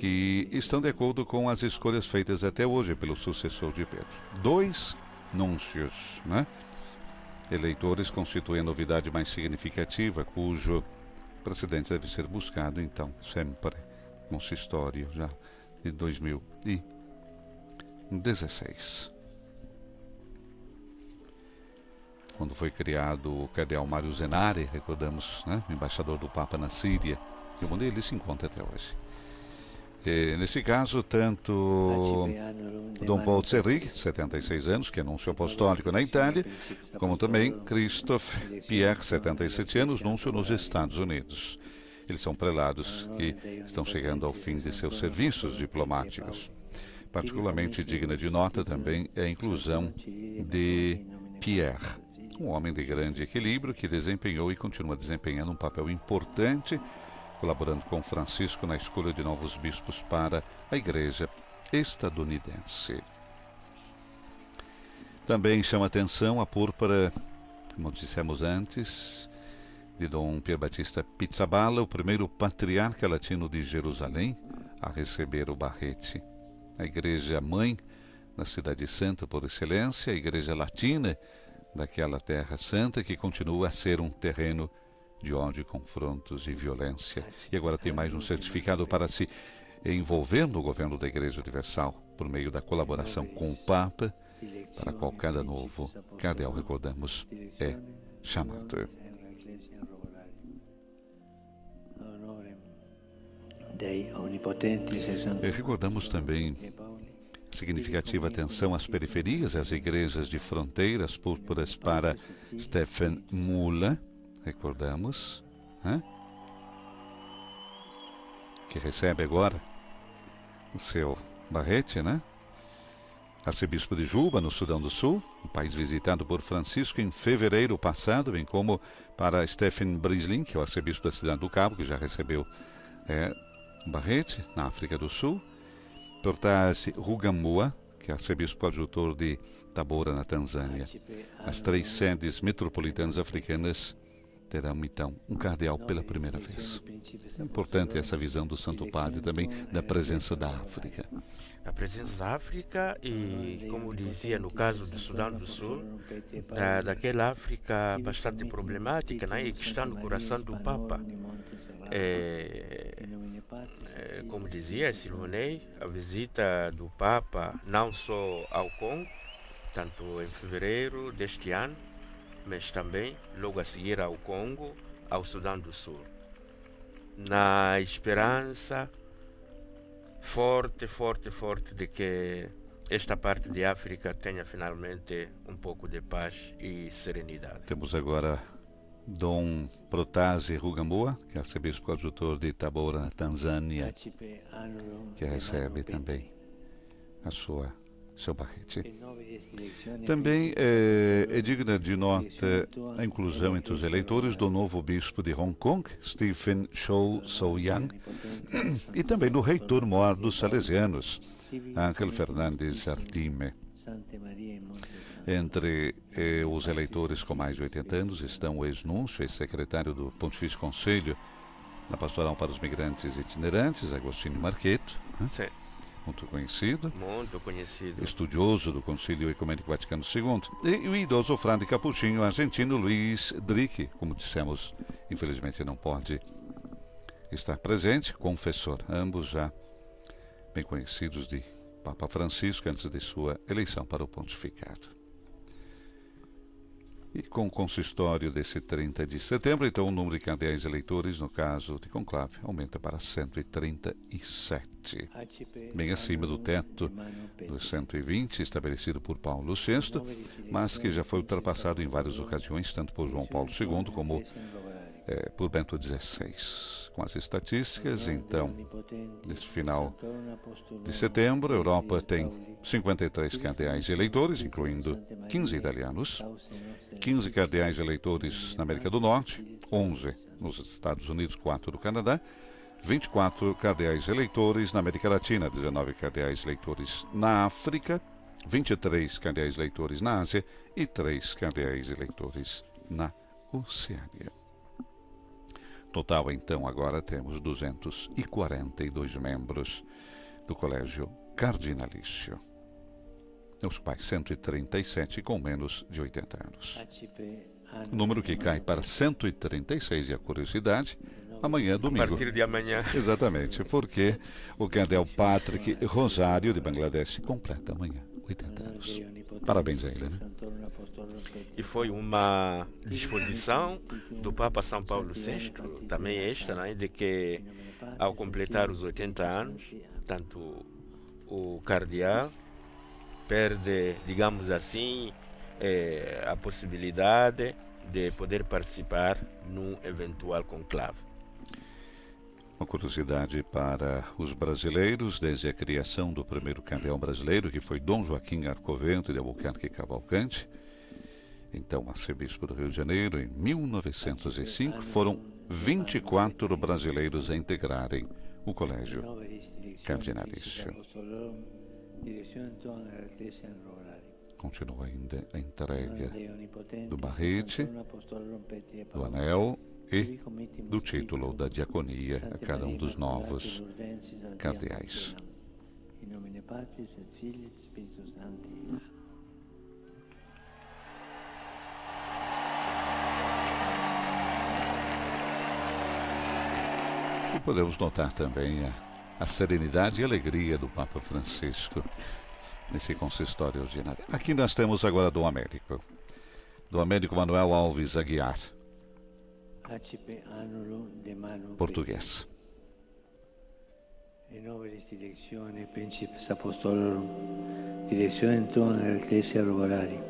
que estão de acordo com as escolhas feitas até hoje pelo sucessor de Pedro. 2 núncios, né? Eleitores constituem a novidade mais significativa, cujo precedente deve ser buscado, então, sempre, consistório já de 2016. Quando foi criado o cardeal Mário Zenari, recordamos, né, embaixador do Papa na Síria, e onde ele se encontra até hoje. Nesse caso, tanto Dom Paul Zerrig, 76 anos, que é núncio apostólico na Itália, como também Christophe Pierre, 77 anos, núncio nos Estados Unidos. Eles são prelados que estão chegando ao fim de seus serviços diplomáticos. Particularmente digna de nota também é a inclusão de Pierre, um homem de grande equilíbrio que desempenhou e continua desempenhando um papel importante, colaborando com Francisco na escolha de novos bispos para a Igreja estadunidense. Também chama atenção a púrpura, como dissemos antes, de Dom Pier Battista Pizzaballa, o primeiro patriarca latino de Jerusalém a receber o barrete. A Igreja Mãe, na Cidade Santa por excelência, a Igreja Latina daquela Terra Santa, que continua a ser um terreno de ódio, confrontos e violência. E agora tem mais um certificado para se envolver no governo da Igreja Universal, por meio da colaboração com o Papa, para qual cada novo cardeal, recordamos, é chamado. E recordamos também significativa atenção às periferias, às igrejas de fronteiras, púrpuras para Stephen Mula, recordamos, que recebe agora o seu barrete, né? Arcebispo de Juba, no Sudão do Sul, um país visitado por Francisco em fevereiro passado, bem como para Stephen Brislin, que é o arcebispo da Cidade do Cabo, que já recebeu um barrete na África do Sul. Portase Rugamua, que é arcebispo adjutor de Tabora, na Tanzânia. As 3 sedes metropolitanas africanas terão, então, um cardeal pela primeira vez. É importante essa visão do Santo Padre também da presença da África. A presença da África e, como dizia no caso do Sudão do Sul, daquela África bastante problemática, né, e que está no coração do Papa. Como dizia Silvonei, a visita do Papa não só ao Congo, tanto em fevereiro deste ano, mas também logo a seguir ao Congo, ao Sudão do Sul, na esperança forte de que esta parte de África tenha finalmente um pouco de paz e serenidade. Temos agora Dom Protase Rugambua, que é arcebispo coadjutor de Tabora, na Tanzânia, que recebe também seu barrete. Também é digna de nota a inclusão entre os eleitores do novo bispo de Hong Kong, Stephen Chow So-Yang, e também do reitor-mor dos Salesianos, Ángel Fernandes Artime. Entre os eleitores com mais de 80 anos estão o ex-núncio, ex-secretário do Pontifício Conselho da Pastoral para os Migrantes Itinerantes, Agostinho Marcheto, Sim. muito conhecido, estudioso do Concílio Ecumênico Vaticano II, e o idoso frade capuchinho argentino Luiz Drique, como dissemos, infelizmente não pode estar presente, confessor, ambos já bem conhecidos de Papa Francisco antes de sua eleição para o pontificado. E com o consistório desse 30 de setembro, então o número de cardeais eleitores, no caso de conclave, aumenta para 137, bem acima do teto dos 120 estabelecido por Paulo VI, mas que já foi ultrapassado em várias ocasiões, tanto por João Paulo II como por Bento XVI. Com as estatísticas, então, nesse final de setembro, a Europa tem 53 cardeais eleitores, incluindo 15 italianos, 15 cardeais eleitores na América do Norte, 11 nos Estados Unidos, 4 no Canadá, 24 cardeais eleitores na América Latina, 19 cardeais eleitores na África, 23 cardeais eleitores na Ásia e 3 cardeais eleitores na Oceânia. Total, então, agora temos 242 membros do Colégio Cardinalício. Os pais, 137 com menos de 80 anos. O número que cai para 136, e a curiosidade, amanhã, domingo. A partir de amanhã. Exatamente, porque o cardeal Patrick Rosário, de Bangladesh, completa amanhã 80 anos. Parabéns a ele, né? E foi uma disposição do Papa São Paulo VI, também esta, né, de que ao completar os 80 anos, tanto o cardeal perde, digamos assim, a possibilidade de poder participar num eventual conclave. Uma curiosidade para os brasileiros, desde a criação do primeiro cardeal brasileiro, que foi Dom Joaquim Arcovento de Albuquerque Cavalcante, então arcebispo do Rio de Janeiro, em 1905, foram 24 brasileiros a integrarem o Colégio Cardinalício. Continua ainda a entrega do barrete, do anel e do título da diaconia a cada um dos novos cardeais. E podemos notar também a serenidade e alegria do Papa Francisco nesse consistório ordinário. Aqui nós temos agora Dom Américo Manuel Alves Aguiar, português. Nobis directione Principes Apostolorum, directionem tuam Ecclesia Robolari.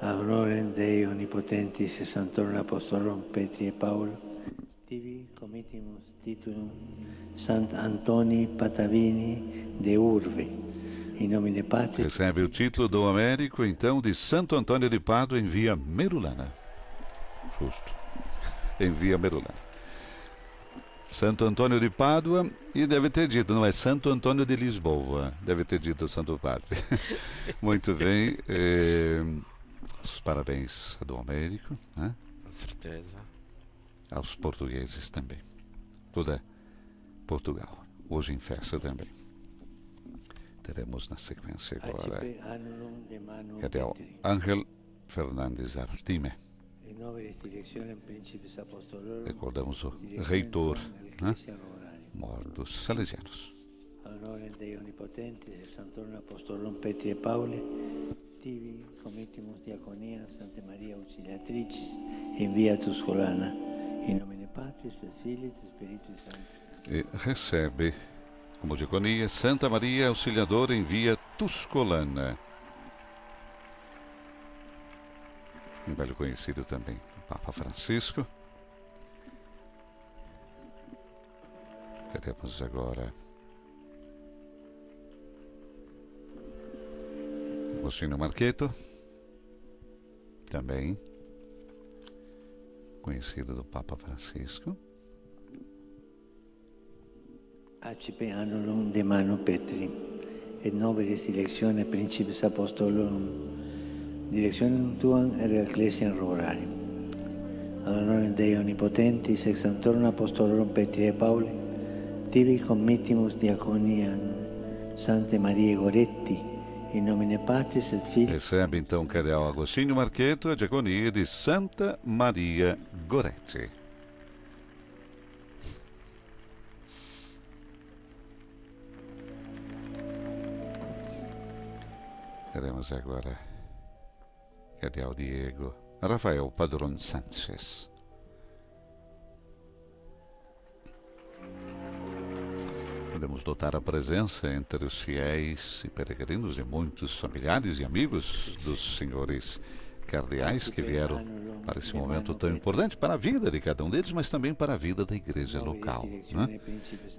A honorem Dei Omnipotentis et Sanctorum Apostolorum Petri et Paulo, tibi committimus titulum Sant Antoni Patavini de Urbe, in nomine Patris. Recebe o título do Américo, então, de Santo Antônio de Pádua em Via Merulana. Justo. Em Via Merulana. Santo Antônio de Pádua, e deve ter dito, não é Santo Antônio de Lisboa, deve ter dito Santo Padre. Muito bem. Os parabéns a Dom Américo, né? Com certeza. Aos portugueses também. Toda Portugal, hoje em festa também. Teremos na sequência agora cardeal Ángel Fernandes Artime. Recordamos o reitor, né? Mor dos Salesianos. Honorem Dei Omnipotente et Sanctorum Apostolorum Petri et Pauli, tibi committimus diaconia Santa Maria Auxiliatricis in via Tuscolana, in nomine Patris et Filii et Spiritui Sancti. e recebe como diaconia Santa Maria Auxiliadora em Via Tuscolana. Um velho conhecido também, o Papa Francisco. Teremos agora Agostinho Marchetto, também conhecido do Papa Francisco. Accipe annulum de manu Petri, et nobilis directione principiis apostolorum, directionem tuam erga ecclesiam rurali. Ad honorem Dei Omnipotentis, ex sanctorum apostolorum Petri et Pauli, tibi committimus diaconiam Sante Maria Goretti, in nomine Patris et Filii. Recebe então o cardeal Agostinho Marchetto a diaconia de Santa Maria Goretti. Teremos agora cardeal Diego Rafael Padrón Sánchez. Podemos notar a presença entre os fiéis e peregrinos de muitos familiares e amigos dos senhores cardeais que vieram para esse momento tão importante para a vida de cada um deles, mas também para a vida da igreja local, né?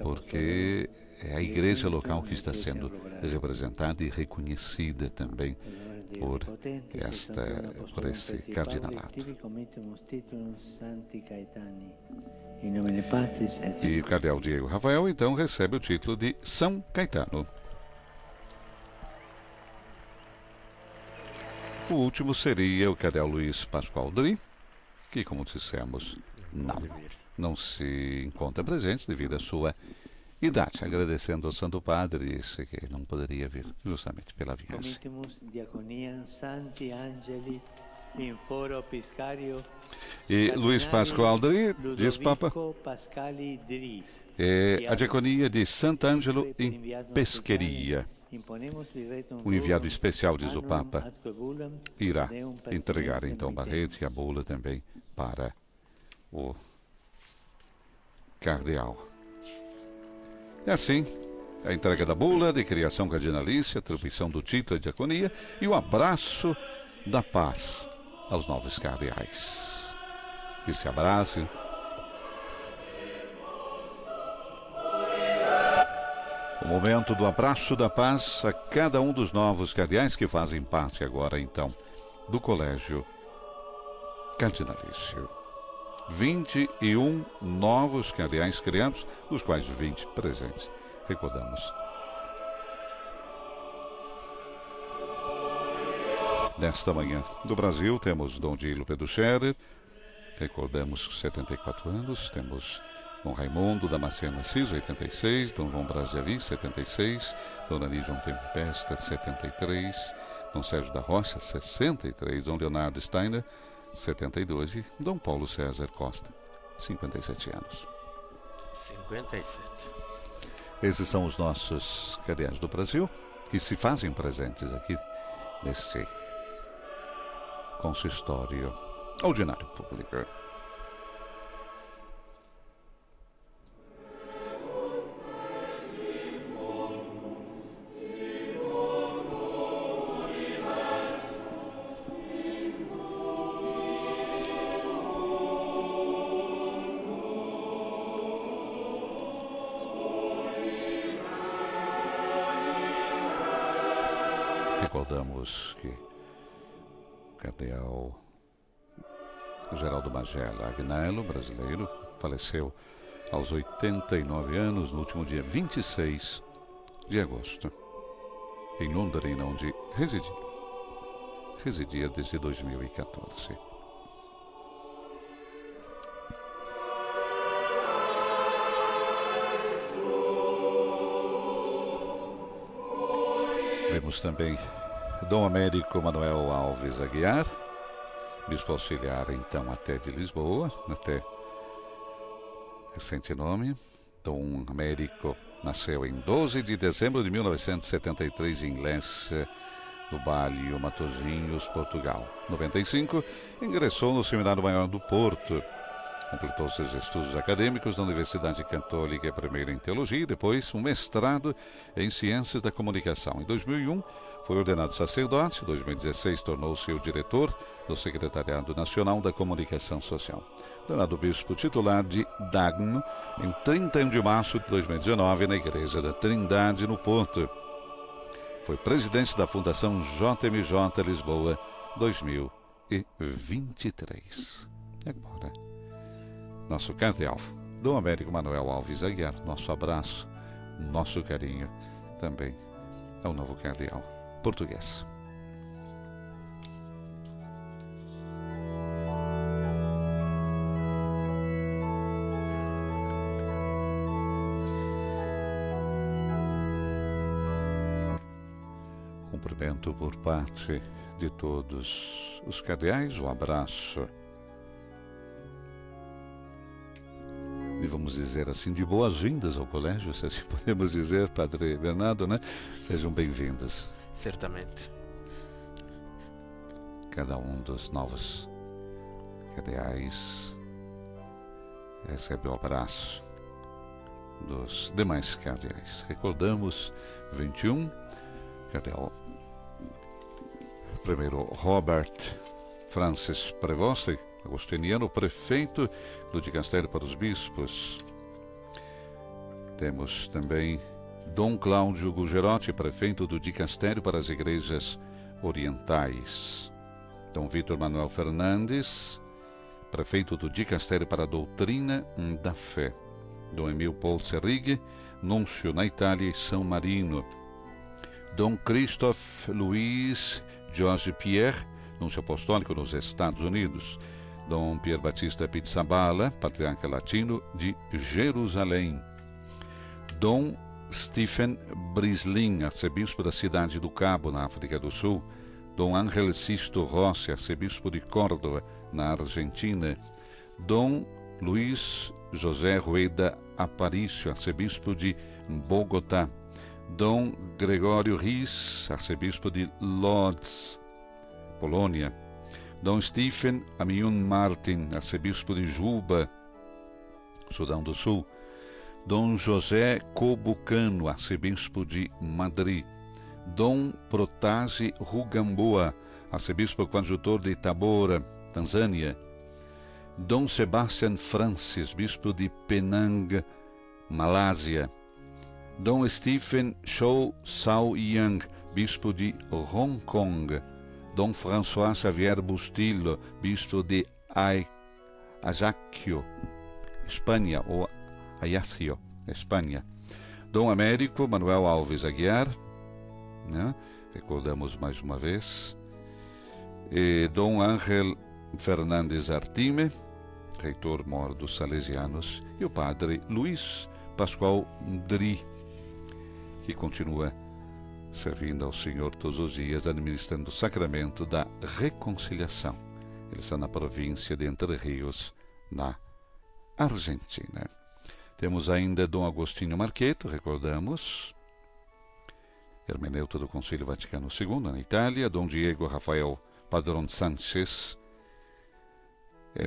Porque é a igreja local que está sendo representada e reconhecida também por esse cardinalato. E o cardeal Diego Rafael então recebe o título de São Caetano. O último seria o cardeal Luiz Pascoal Dri, que, como dissemos, não se encontra presente devido à sua idade, agradecendo ao Santo Padre esse que não poderia vir justamente pela viagem. E Luiz Pascoal Dri, diz Papa, é a diaconia de Sant'Angelo em Pesqueria. O enviado especial, diz o Papa, irá entregar então o barrete e a bula também para o cardeal. É assim, a entrega da bula de criação cardinalícia, a atribuição do título de diaconia e o abraço da paz aos novos cardeais. Que se abracem. O momento do abraço da paz a cada um dos novos cardeais que fazem parte agora, então, do Colégio Cardinalício. 21 novos cardeais criados, dos quais 20 presentes. Recordamos. Nesta manhã do Brasil, temos Dom Dilo Pedro Scherer, recordamos 74 anos, temos Dom Raimundo Damasceno Assis, 86, Dom João Braz de Avis, 76, Dona Nídia Tempesta, 73, Dom Sérgio da Rocha, 63, Dom Leonardo Steiner, 72 e Dom Paulo César Costa, 57 anos. 57. Esses são os nossos cardeais do Brasil que se fazem presentes aqui neste consistório ordinário público. Recordamos que o cardeal Geraldo Magela Agnello, brasileiro, faleceu aos 89 anos no último dia 26 de agosto, em Londrina, onde residia desde 2014. Vemos também Dom Américo Manuel Alves Aguiar, bispo auxiliar então até de Lisboa, até recente nome. Dom Américo nasceu em 12 de dezembro de 1973 em Lence do Balho, Matosinhos, Portugal. Em 95, ingressou no Seminário Maior do Porto Completou seus estudos acadêmicos na Universidade Católica, primeiro em Teologia e depois um mestrado em Ciências da Comunicação. Em 2001, foi ordenado sacerdote. Em 2016, tornou-se o diretor do Secretariado Nacional da Comunicação Social. Ordenado bispo titular de Dagno em 31 de março de 2019 na Igreja da Trindade, no Porto. Foi presidente da Fundação JMJ Lisboa 2023. E agora, nosso cardeal, Dom Américo Manuel Alves Aguiar, nosso abraço, nosso carinho também ao novo cardeal português. Cumprimento por parte de todos os cardeais, um abraço, e vamos dizer assim, de boas-vindas ao colégio, se assim podemos dizer, Padre Bernardo, né? Sejam bem-vindos. Certamente. Cada um dos novos cardeais recebe o abraço dos demais cardeais. Recordamos, 21, cardeal primeiro Robert Francis Prevost, agostiniano, prefeito do Dicastério para os Bispos. Temos também Dom Cláudio Gugerotti, prefeito do Dicastério para as Igrejas Orientais. Dom Vítor Manuel Fernandes, prefeito do Dicastério para a Doutrina da Fé. Dom Emil Paul Serrig, núncio na Itália e São Marino. Dom Christophe Louis George Pierre, núncio apostólico nos Estados Unidos. Dom Pier Batista Pizzaballa, patriarca latino de Jerusalém. Dom Stephen Brislin, arcebispo da cidade do Cabo, na África do Sul. Dom Ángel Sisto Rossi, arcebispo de Córdoba, na Argentina. Dom Luiz José Rueda Aparício, arcebispo de Bogotá. Dom Gregório Ries, arcebispo de Lodz, Polônia. Dom Stephen Amiun Martin, arcebispo de Juba, Sudão do Sul. Dom José Cobucano, arcebispo de Madrid. Dom Protase Rugamboa, arcebispo coadjutor de Tabora, Tanzânia. Dom Sebastian Francis, bispo de Penang, Malásia. Dom Stephen Chow Sao Yang, bispo de Hong Kong. Dom François Xavier Bustillo, bispo de Ajaccio, Espanha, ou Ajaccio, Espanha. Dom Américo Manuel Alves Aguiar, né? Recordamos mais uma vez. E Dom Ángel Fernandes Artime, reitor-mor dos Salesianos, e o padre Luiz Pascoal Dri, que continua servindo ao Senhor todos os dias, administrando o sacramento da reconciliação. Ele está na província de Entre Rios, na Argentina. Temos ainda Dom Agostinho Marqueto, recordamos, hermeneuta do Concílio Vaticano II, na Itália. Dom Diego Rafael Padrón Sánchez,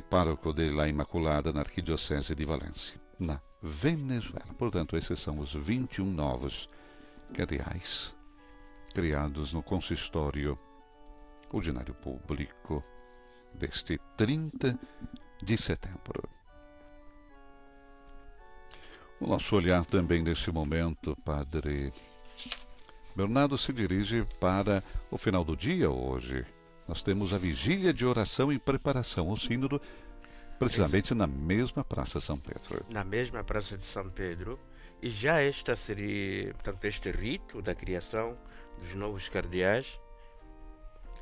pároco de La Imaculada, na Arquidiocese de Valência, na Venezuela. Portanto, esses são os 21 novos cardeais criados no consistório ordinário público deste 30 de setembro. O nosso olhar também neste momento, Padre Bernardo, se dirige para o final do dia hoje. Nós temos a vigília de oração em preparação ao sínodo, precisamente na mesma Praça São Pedro. Na mesma Praça de São Pedro. E já esta seria, portanto, este rito da criação dos novos cardeais,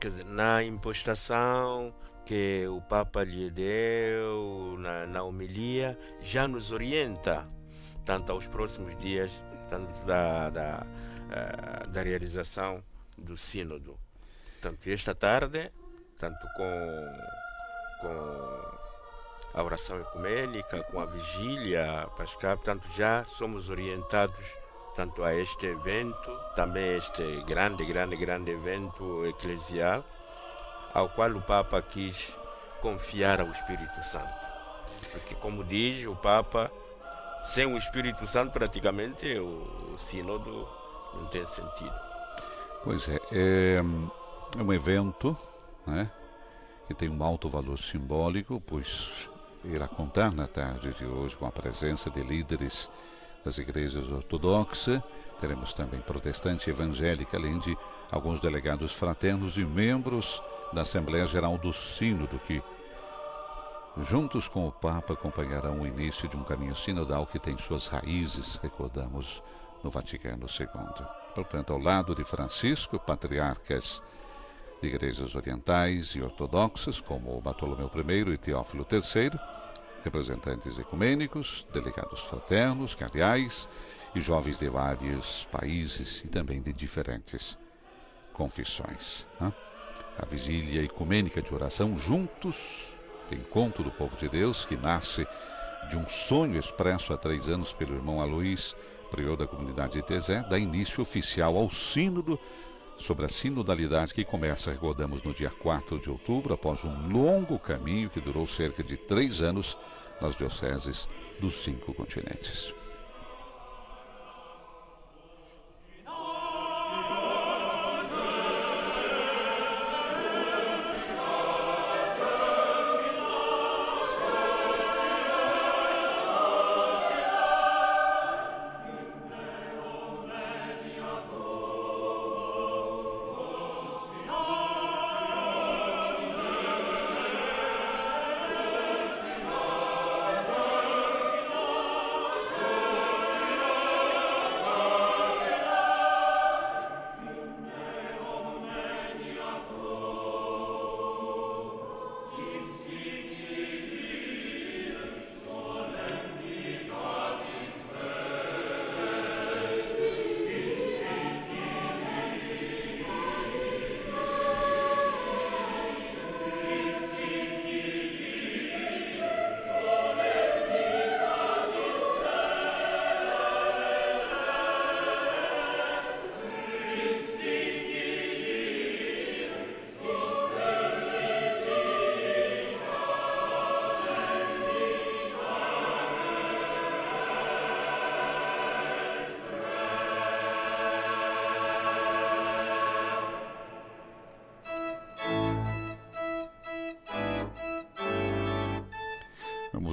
quer dizer, na impostação que o Papa lhe deu, na homilia, já nos orienta, tanto aos próximos dias, tanto da realização do sínodo. Portanto, esta tarde, tanto com a oração ecumênica, com a vigília pascal, portanto, já somos orientados tanto a este evento, também este grande evento eclesial, ao qual o Papa quis confiar ao Espírito Santo. Porque, como diz o Papa, sem o Espírito Santo, praticamente, o sínodo não tem sentido. Pois é um evento, né, que tem um alto valor simbólico, pois irá contar na tarde de hoje com a presença de líderes das igrejas ortodoxas. Teremos também protestante e evangélica, além de alguns delegados fraternos e membros da Assembleia Geral do Sínodo, que, juntos com o Papa, acompanharão o início de um caminho sinodal que tem suas raízes, recordamos, no Vaticano II. Portanto, ao lado de Francisco, patriarcas de igrejas orientais e ortodoxas, como Bartolomeu I e Teófilo III, representantes ecumênicos, delegados fraternos, cardeais e jovens de vários países e também de diferentes confissões. A vigília ecumênica de oração juntos, encontro do povo de Deus, que nasce de um sonho expresso há 3 anos pelo irmão Aloís, prior da comunidade de Tezé, dá início oficial ao sínodo sobre a sinodalidade que começa, recordamos, no dia 4 de outubro, após um longo caminho que durou cerca de 3 anos nas dioceses dos 5 continentes.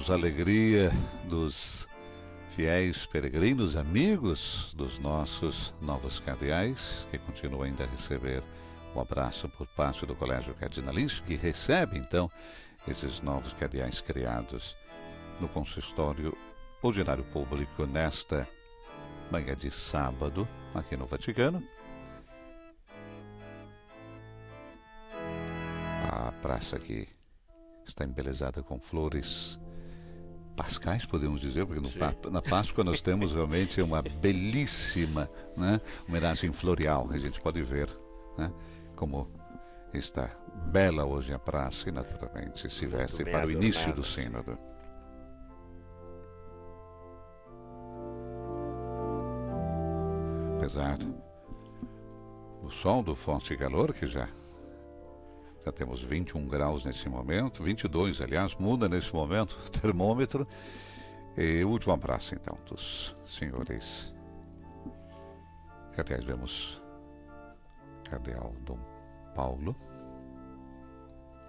A alegria dos fiéis peregrinos, amigos dos nossos novos cardeais, que continuam ainda a receber o abraço por parte do Colégio Cardinalício, que recebe então esses novos cardeais criados no consistório ordinário público nesta manhã de sábado, aqui no Vaticano. A praça aqui está embelezada com flores pascais, podemos dizer, porque na Páscoa nós temos realmente uma belíssima, né, homenagem floreal. A gente pode ver, né, como está bela hoje a praça e naturalmente se veste para o início do sínodo. Apesar do sol, do forte calor, que já temos 21 graus nesse momento, 22, aliás, muda nesse momento o termômetro. E o último abraço, então, dos senhores cardeais. Vemos Cardeal Dom Paulo,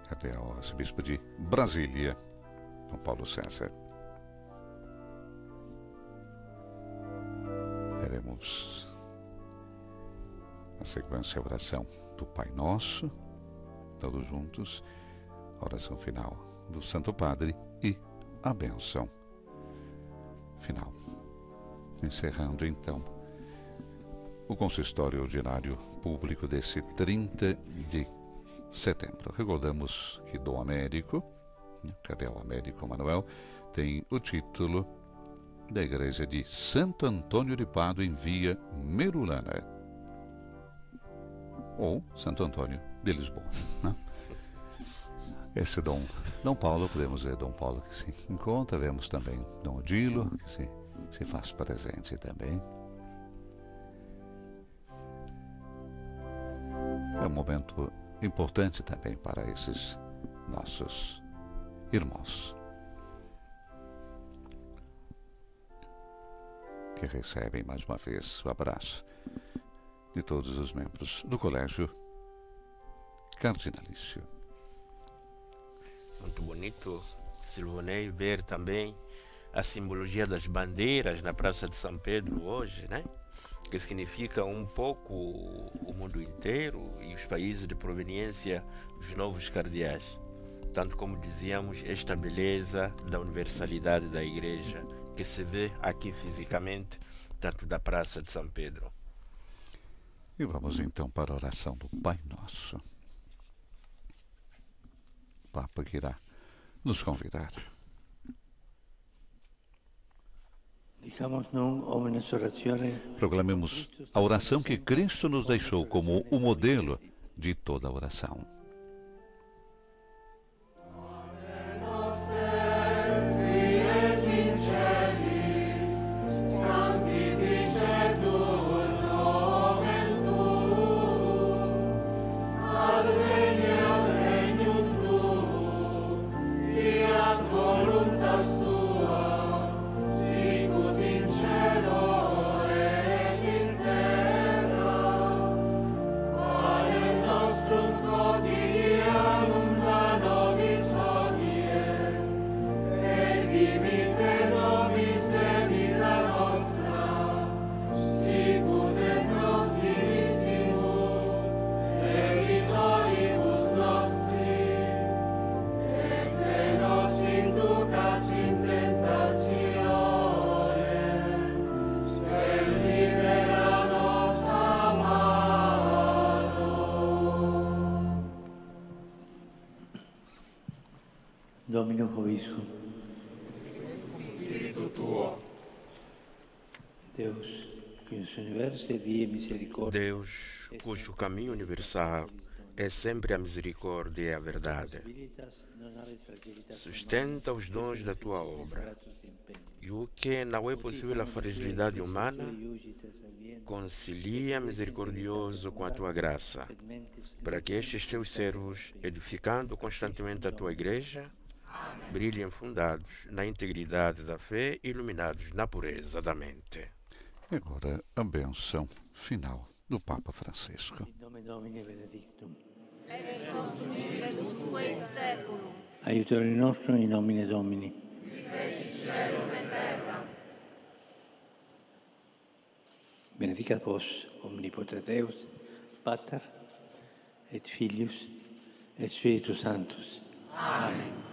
Cardeal Arcebispo de Brasília, Dom Paulo César. Teremos a sequência, a oração do Pai Nosso, todos juntos, a oração final do Santo Padre e a bênção final. Encerrando então o consistório ordinário público desse 30 de setembro. Recordamos que Dom Américo, Cardeal Américo Manuel, tem o título da igreja de Santo Antônio de Pádua em Via Merulana, ou Santo Antônio de Lisboa, né? Esse Dom Paulo, podemos ver Dom Paulo que se encontra, vemos também Dom Odilo, que se faz presente também. É um momento importante também para esses nossos irmãos. que recebem mais uma vez o abraço de todos os membros do Colégio Cardinalício. Muito bonito, Silvonei, ver também a simbologia das bandeiras na Praça de São Pedro hoje, né? Que significa um pouco o mundo inteiro e os países de proveniência dos novos cardeais. Tanto como dizíamos, esta beleza da universalidade da Igreja que se vê aqui fisicamente, tanto da Praça de São Pedro. E vamos então para a oração do Pai Nosso. O Papa que irá nos convidar. Proclamemos a oração que Cristo nos deixou como o modelo de toda a oração. Domino Hovisco. Spirito tuo. Deus, cujo universo é via misericórdia. Deus, cujo caminho universal é sempre a misericórdia e a verdade, sustenta os dons da tua obra. E o que não é possível a fragilidade humana, concilia misericordioso com a tua graça, para que estes teus servos, edificando constantemente a tua Igreja, brilhem fundados na integridade da fé e iluminados na pureza da mente. E agora a bênção final do Papa Francisco. In nome Domini benedictum. Et consumere dusque in seculum. Aiutore nostro in nomine Domini. Qui feci cielo e terra. Benedicat vos omnipotens Deus, Pater et Filius et Spiritus Sanctus. Amen.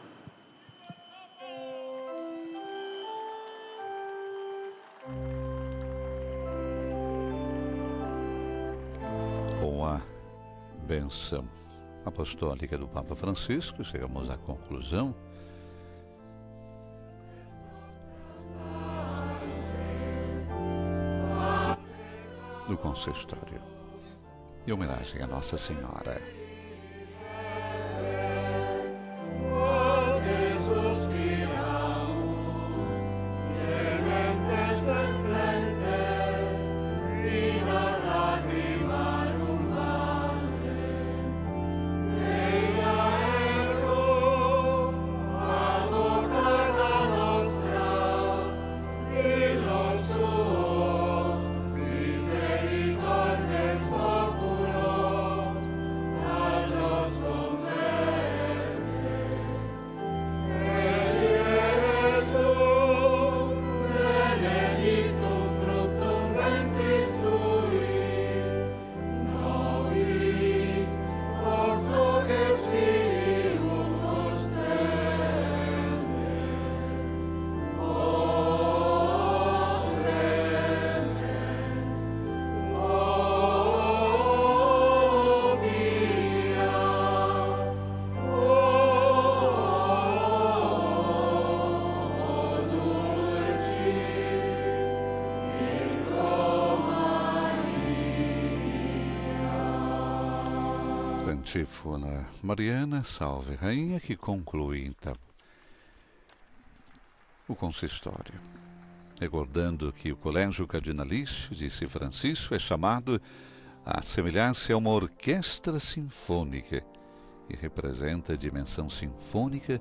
Com a bênção apostólica do Papa Francisco, chegamos à conclusão do consistório em homenagem a Nossa Senhora. Antífona Mariana, Salve Rainha, que conclui então o consistório, recordando que o Colégio Cardinalício, disse Francisco, é chamado a assemelhar-se a uma orquestra sinfônica que representa a dimensão sinfônica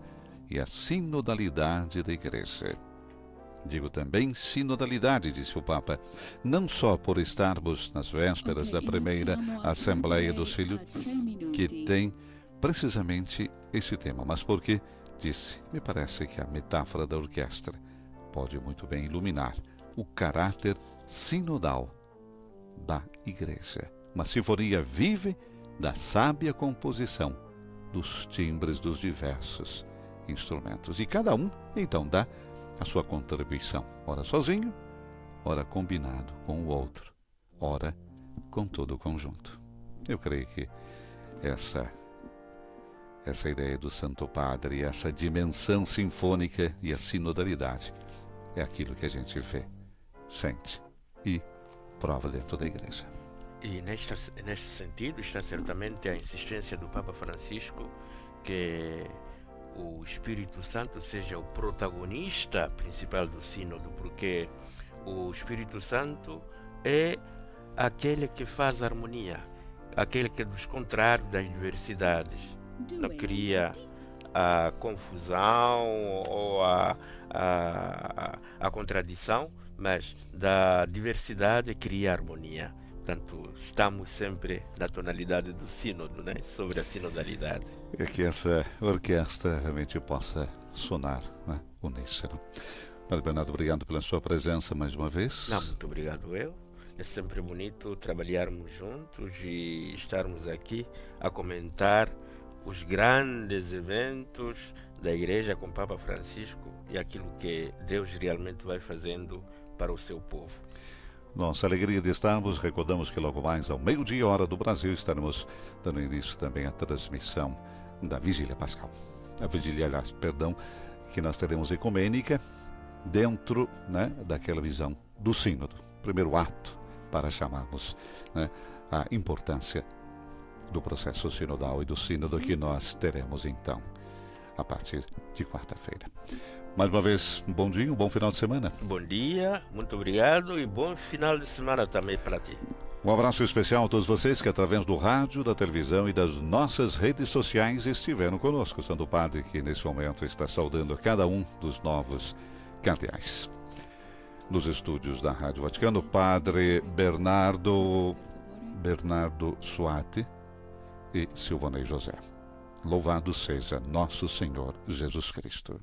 e a sinodalidade da Igreja. Digo também sinodalidade, disse o Papa, não só por estarmos nas vésperas da primeira Assembleia do Sínodo, que tem precisamente esse tema, mas porque, disse, me parece que a metáfora da orquestra pode muito bem iluminar o caráter sinodal da Igreja. Uma sinfonia viva da sábia composição dos timbres dos diversos instrumentos. E cada um, então, dá a sua contribuição, ora sozinho, ora combinado com o outro, ora com todo o conjunto. Eu creio que essa ideia do Santo Padre, essa dimensão sinfônica e a sinodalidade é aquilo que a gente vê, sente e prova dentro da Igreja. E neste sentido está certamente a insistência do Papa Francisco que o Espírito Santo seja o protagonista principal do sínodo, porque o Espírito Santo é aquele que faz harmonia, aquele que é dos contrários das diversidades, não cria a confusão ou a contradição, mas da diversidade cria harmonia. Portanto, estamos sempre na tonalidade do sínodo, né? Sobre a sinodalidade. É que essa orquestra realmente possa sonar, né? Uníssono. Padre Bernardo, obrigado pela sua presença mais uma vez. Não, muito obrigado eu. É sempre bonito trabalharmos juntos e estarmos aqui a comentar os grandes eventos da Igreja com o Papa Francisco e aquilo que Deus realmente vai fazendo para o seu povo. Nossa alegria de estarmos, recordamos que logo mais ao meio-dia, hora do Brasil, estaremos dando início também à transmissão da Vigília Pascal. A Vigília, aliás, perdão, que nós teremos ecumênica dentro, né, daquela visão do sínodo. Primeiro ato para chamarmos, né, a importância do processo sinodal e do sínodo que nós teremos então a partir de quarta-feira. Mais uma vez, um bom dia, um bom final de semana. Bom dia, muito obrigado e bom final de semana também para ti. Um abraço especial a todos vocês que através do rádio, da televisão e das nossas redes sociais estiveram conosco. O Santo Padre que nesse momento está saudando a cada um dos novos cardeais. Nos estúdios da Rádio Vaticano, Padre Bernardo Suati e Silvanei José. Louvado seja nosso Senhor Jesus Cristo.